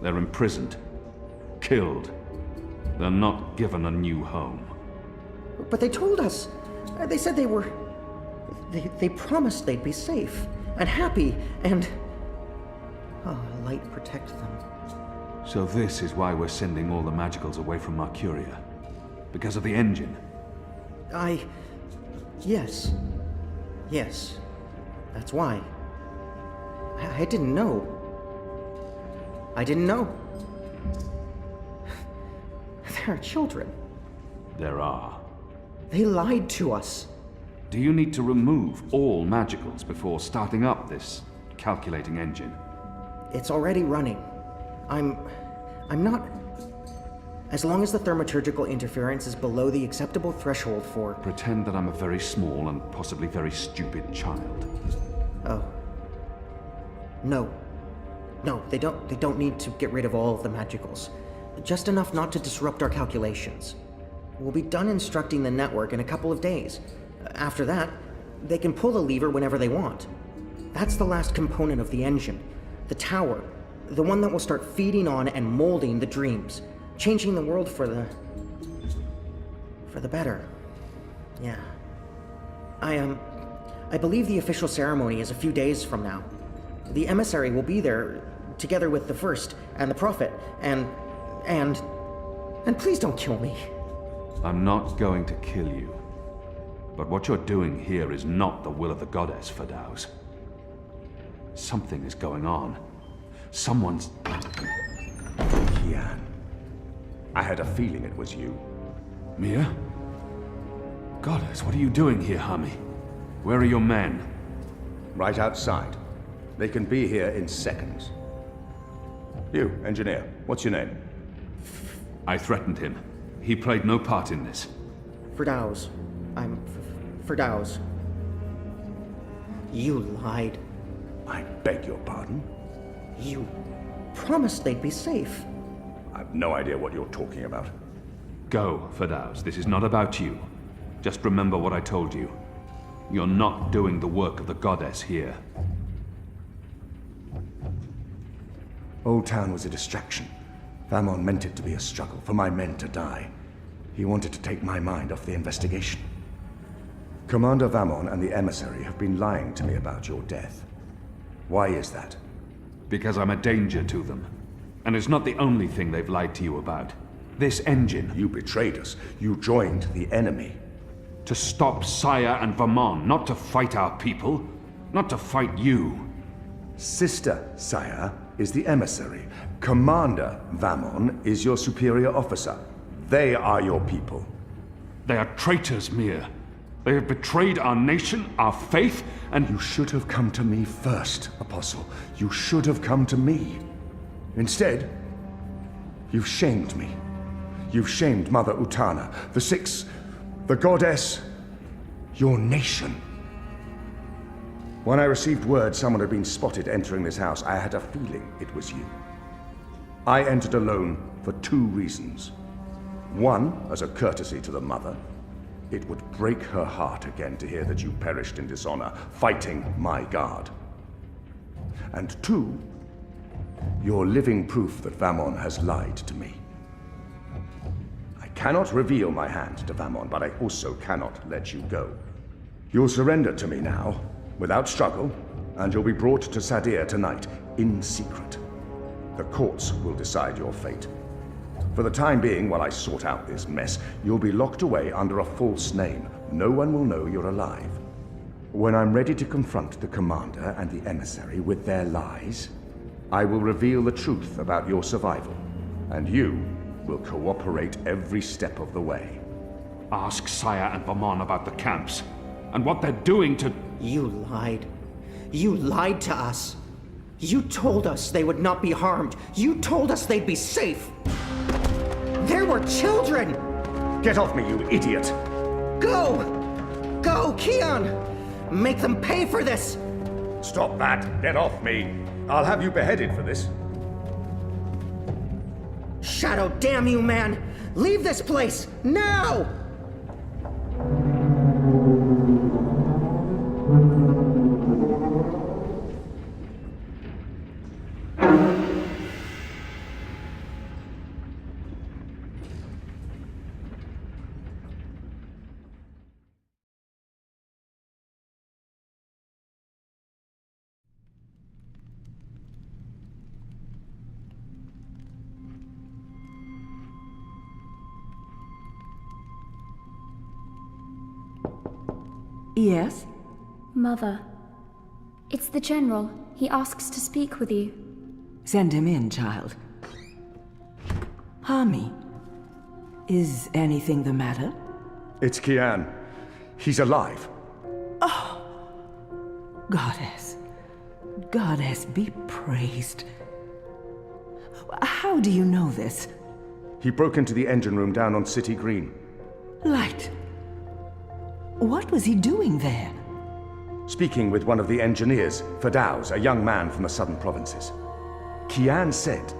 Speaker 4: They're imprisoned. Killed. They're not given a new home.
Speaker 15: But they told us. They said they were... They promised they'd be safe and happy and... Oh, light protect them.
Speaker 4: So this is why we're sending all the magicals away from Mercuria? Because of the engine?
Speaker 15: Yes. Yes. That's why. I didn't know. I didn't know. There are children.
Speaker 4: There are.
Speaker 15: They lied to us.
Speaker 4: Do you need to remove all magicals before starting up this calculating engine?
Speaker 15: It's already running. I'm not... As long as the thaumaturgical interference is below the acceptable threshold for...
Speaker 4: Pretend that I'm a very small and possibly very stupid child.
Speaker 15: Oh. No. No, they don't need to get rid of all of the magicals. Just enough not to disrupt our calculations. We'll be done instructing the network in a couple of days. After that, they can pull the lever whenever they want. That's the last component of the engine. The tower. The one that will start feeding on and molding the dreams. Changing the world for the better. Yeah. I believe the official ceremony is a few days from now. The emissary will be there, together with the First and the Prophet, and please don't kill me.
Speaker 4: I'm not going to kill you. But what you're doing here is not the will of the goddess, Firdaus. Something is going on. Someone's...
Speaker 5: Kian. I had a feeling it was you.
Speaker 4: Mia? Goddess, what are you doing here, Hami? Where are your men?
Speaker 5: Right outside. They can be here in seconds. You, engineer, what's your name?
Speaker 4: I threatened him. He played no part in this.
Speaker 15: Firdaus. I'm Firdaus. You lied.
Speaker 5: I beg your pardon?
Speaker 15: You promised they'd be safe.
Speaker 5: I've no idea what you're talking about.
Speaker 4: Go, Firdaus. This is not about you. Just remember what I told you. You're not doing the work of the goddess here.
Speaker 5: Old Town was a distraction. Famon meant it to be a struggle, for my men to die. He wanted to take my mind off the investigation. Commander Vamon and the emissary have been lying to me about your death. Why is that?
Speaker 4: Because I'm a danger to them. And it's not the only thing they've lied to you about. This engine.
Speaker 5: You betrayed us. You joined the enemy.
Speaker 4: To stop Saya and Vamon, not to fight our people. Not to fight you.
Speaker 5: Sister Saya is the emissary. Commander Vamon is your superior officer. They are your people.
Speaker 4: They are traitors, Mir. They have betrayed our nation, our faith, and...
Speaker 5: You should have come to me first, Apostle. You should have come to me. Instead, you've shamed me. You've shamed Mother Utana, the Six, the Goddess, your nation. When I received word someone had been spotted entering this house, I had a feeling it was you. I entered alone for 2 reasons. One, as a courtesy to the Mother. It would break her heart again to hear that you perished in dishonor, fighting my guard. And 2, you're living proof that Vamon has lied to me. I cannot reveal my hand to Vamon, but I also cannot let you go. You'll surrender to me now, without struggle, and you'll be brought to Sadir tonight, in secret. The courts will decide your fate. For the time being, while I sort out this mess, you'll be locked away under a false name. No one will know you're alive. When I'm ready to confront the commander and the emissary with their lies, I will reveal the truth about your survival, and you will cooperate every step of the way.
Speaker 4: Ask Saya and Vamon about the camps, and what they're doing to...
Speaker 15: You lied. You lied to us. You told us they would not be harmed. You told us they'd be safe. There were children!
Speaker 5: Get off me, you idiot!
Speaker 15: Go! Go, Kian! Make them pay for this!
Speaker 5: Stop that! Get off me! I'll have you beheaded for this.
Speaker 15: Shadow, damn you, man! Leave this place, now!
Speaker 16: Yes?
Speaker 17: Mother. It's the General. He asks to speak with you.
Speaker 16: Send him in, child. Hami, is anything the matter?
Speaker 5: It's Kian. He's alive.
Speaker 16: Oh! Goddess. Goddess be praised. How do you know this?
Speaker 5: He broke into the engine room down on City Green.
Speaker 16: Light. What was he doing there?
Speaker 5: Speaking with one of the engineers, Fadauz, a young man from the southern provinces. Kian said...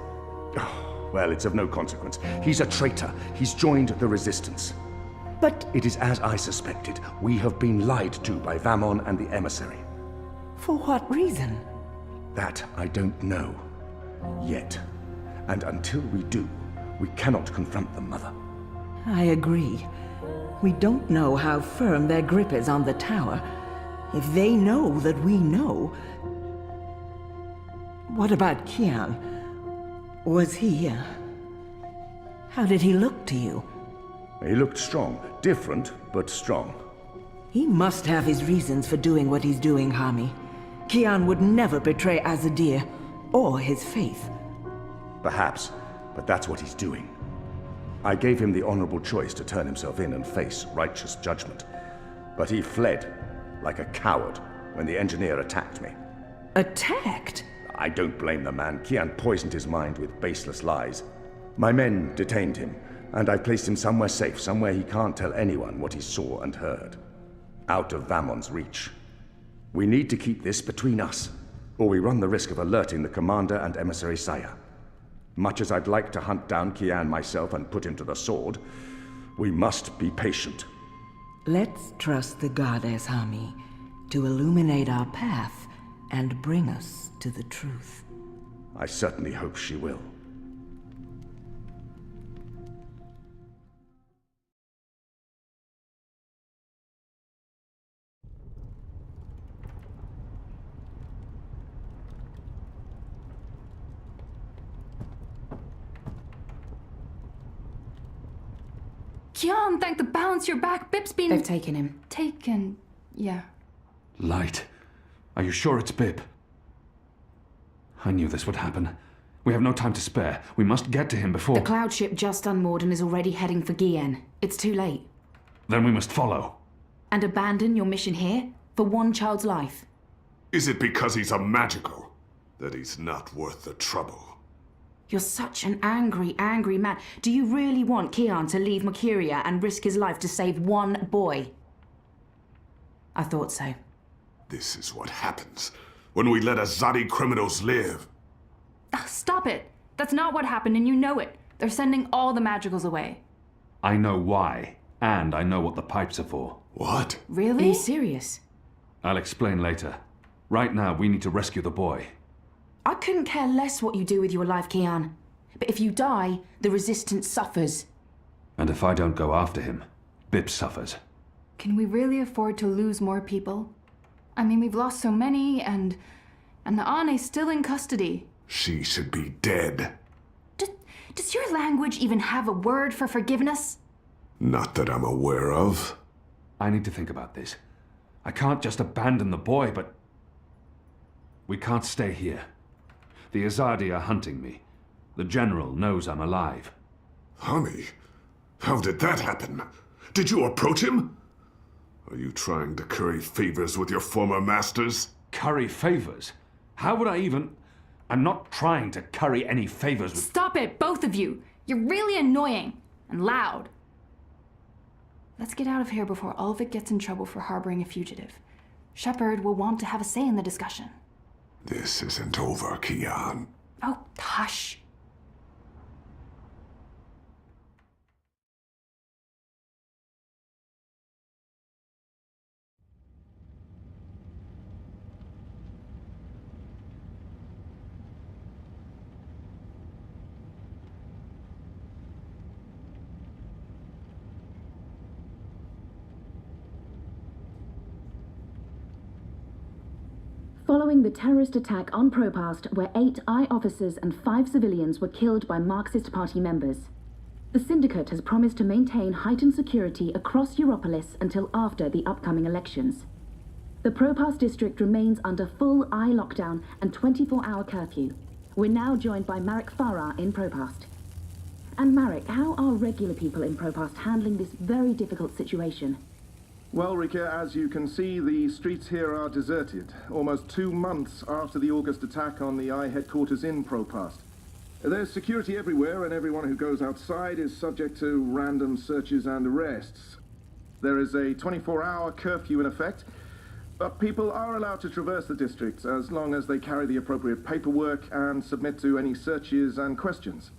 Speaker 5: Oh, well, it's of no consequence. He's a traitor. He's joined the resistance.
Speaker 16: But...
Speaker 5: It is as I suspected. We have been lied to by Vamon and the emissary.
Speaker 16: For what reason?
Speaker 5: That I don't know. Yet. And until we do, we cannot confront them, Mother.
Speaker 16: I agree. We don't know how firm their grip is on the tower. If they know that we know... What about Kian? Was he... How did he look to you?
Speaker 5: He looked strong. Different, but strong.
Speaker 16: He must have his reasons for doing what he's doing, Hami. Kian would never betray Azadir, or his faith.
Speaker 5: Perhaps, but that's what he's doing. I gave him the honorable choice to turn himself in and face righteous judgment. But he fled, like a coward, when the engineer attacked me.
Speaker 16: Attacked?
Speaker 5: I don't blame the man. Kian poisoned his mind with baseless lies. My men detained him, and I placed him somewhere safe, somewhere he can't tell anyone what he saw and heard. Out of Vamon's reach. We need to keep this between us, or we run the risk of alerting the commander and emissary Saya. Much as I'd like to hunt down Kian myself and put him to the sword, we must be patient.
Speaker 16: Let's trust the goddess, Hami, to illuminate our path and bring us to the truth.
Speaker 5: I certainly hope she will.
Speaker 3: Kian, thank the balance your back. Bip's been...
Speaker 12: They've taken him.
Speaker 3: Taken, yeah.
Speaker 4: Light. Are you sure it's Bip? I knew this would happen. We have no time to spare. We must get to him before...
Speaker 12: The cloud ship just unmoored and is already heading for Gien. It's too late.
Speaker 4: Then we must follow.
Speaker 12: And abandon your mission here? For one child's life?
Speaker 6: Is it because he's a magical that he's not worth the trouble?
Speaker 12: You're such an angry, angry man. Do you really want Kian to leave Mercuria and risk his life to save one boy? I thought so.
Speaker 6: This is what happens when we let Azadi criminals live.
Speaker 3: Stop it. That's not what happened, and you know it. They're sending all the magicals away.
Speaker 4: I know why, and I know what the pipes are for.
Speaker 6: What?
Speaker 3: Really?
Speaker 12: Are you serious?
Speaker 4: I'll explain later. Right now, we need to rescue the boy.
Speaker 12: I couldn't care less what you do with your life, Kian. But if you die, the Resistance suffers.
Speaker 4: And if I don't go after him, Bip suffers.
Speaker 3: Can we really afford to lose more people? I mean, we've lost so many, and the Ane's still in custody.
Speaker 6: She should be dead.
Speaker 3: Does your language even have a word for forgiveness?
Speaker 6: Not that I'm aware of.
Speaker 4: I need to think about this. I can't just abandon the boy, but... We can't stay here. The Azadi are hunting me. The General knows I'm alive.
Speaker 6: Honey, how did that happen? Did you approach him? Are you trying to curry favors with your former masters?
Speaker 4: Curry favors? How would I even... I'm not trying to curry any favors with...
Speaker 3: Stop it, both of you! You're really annoying and loud. Let's get out of here before Ulvik gets in trouble for harboring a fugitive. Shepard will want to have a say in the discussion.
Speaker 6: This isn't over, Kian.
Speaker 3: Oh, hush.
Speaker 18: Following the terrorist attack on Propast, where 8 I officers and 5 civilians were killed by Marxist Party members, the Syndicate has promised to maintain heightened security across Europolis until after the upcoming elections. The Propast district remains under full I lockdown and 24-hour curfew. We're now joined by Marek Farah in Propast. And Marek, how are regular people in Propast handling this very difficult situation?
Speaker 19: Well, Rika, as you can see, the streets here are deserted, almost 2 months after the August attack on the I headquarters in Propast. There's security everywhere, and everyone who goes outside is subject to random searches and arrests. There is a 24-hour curfew in effect, but people are allowed to traverse the district as long as they carry the appropriate paperwork and submit to any searches and questions.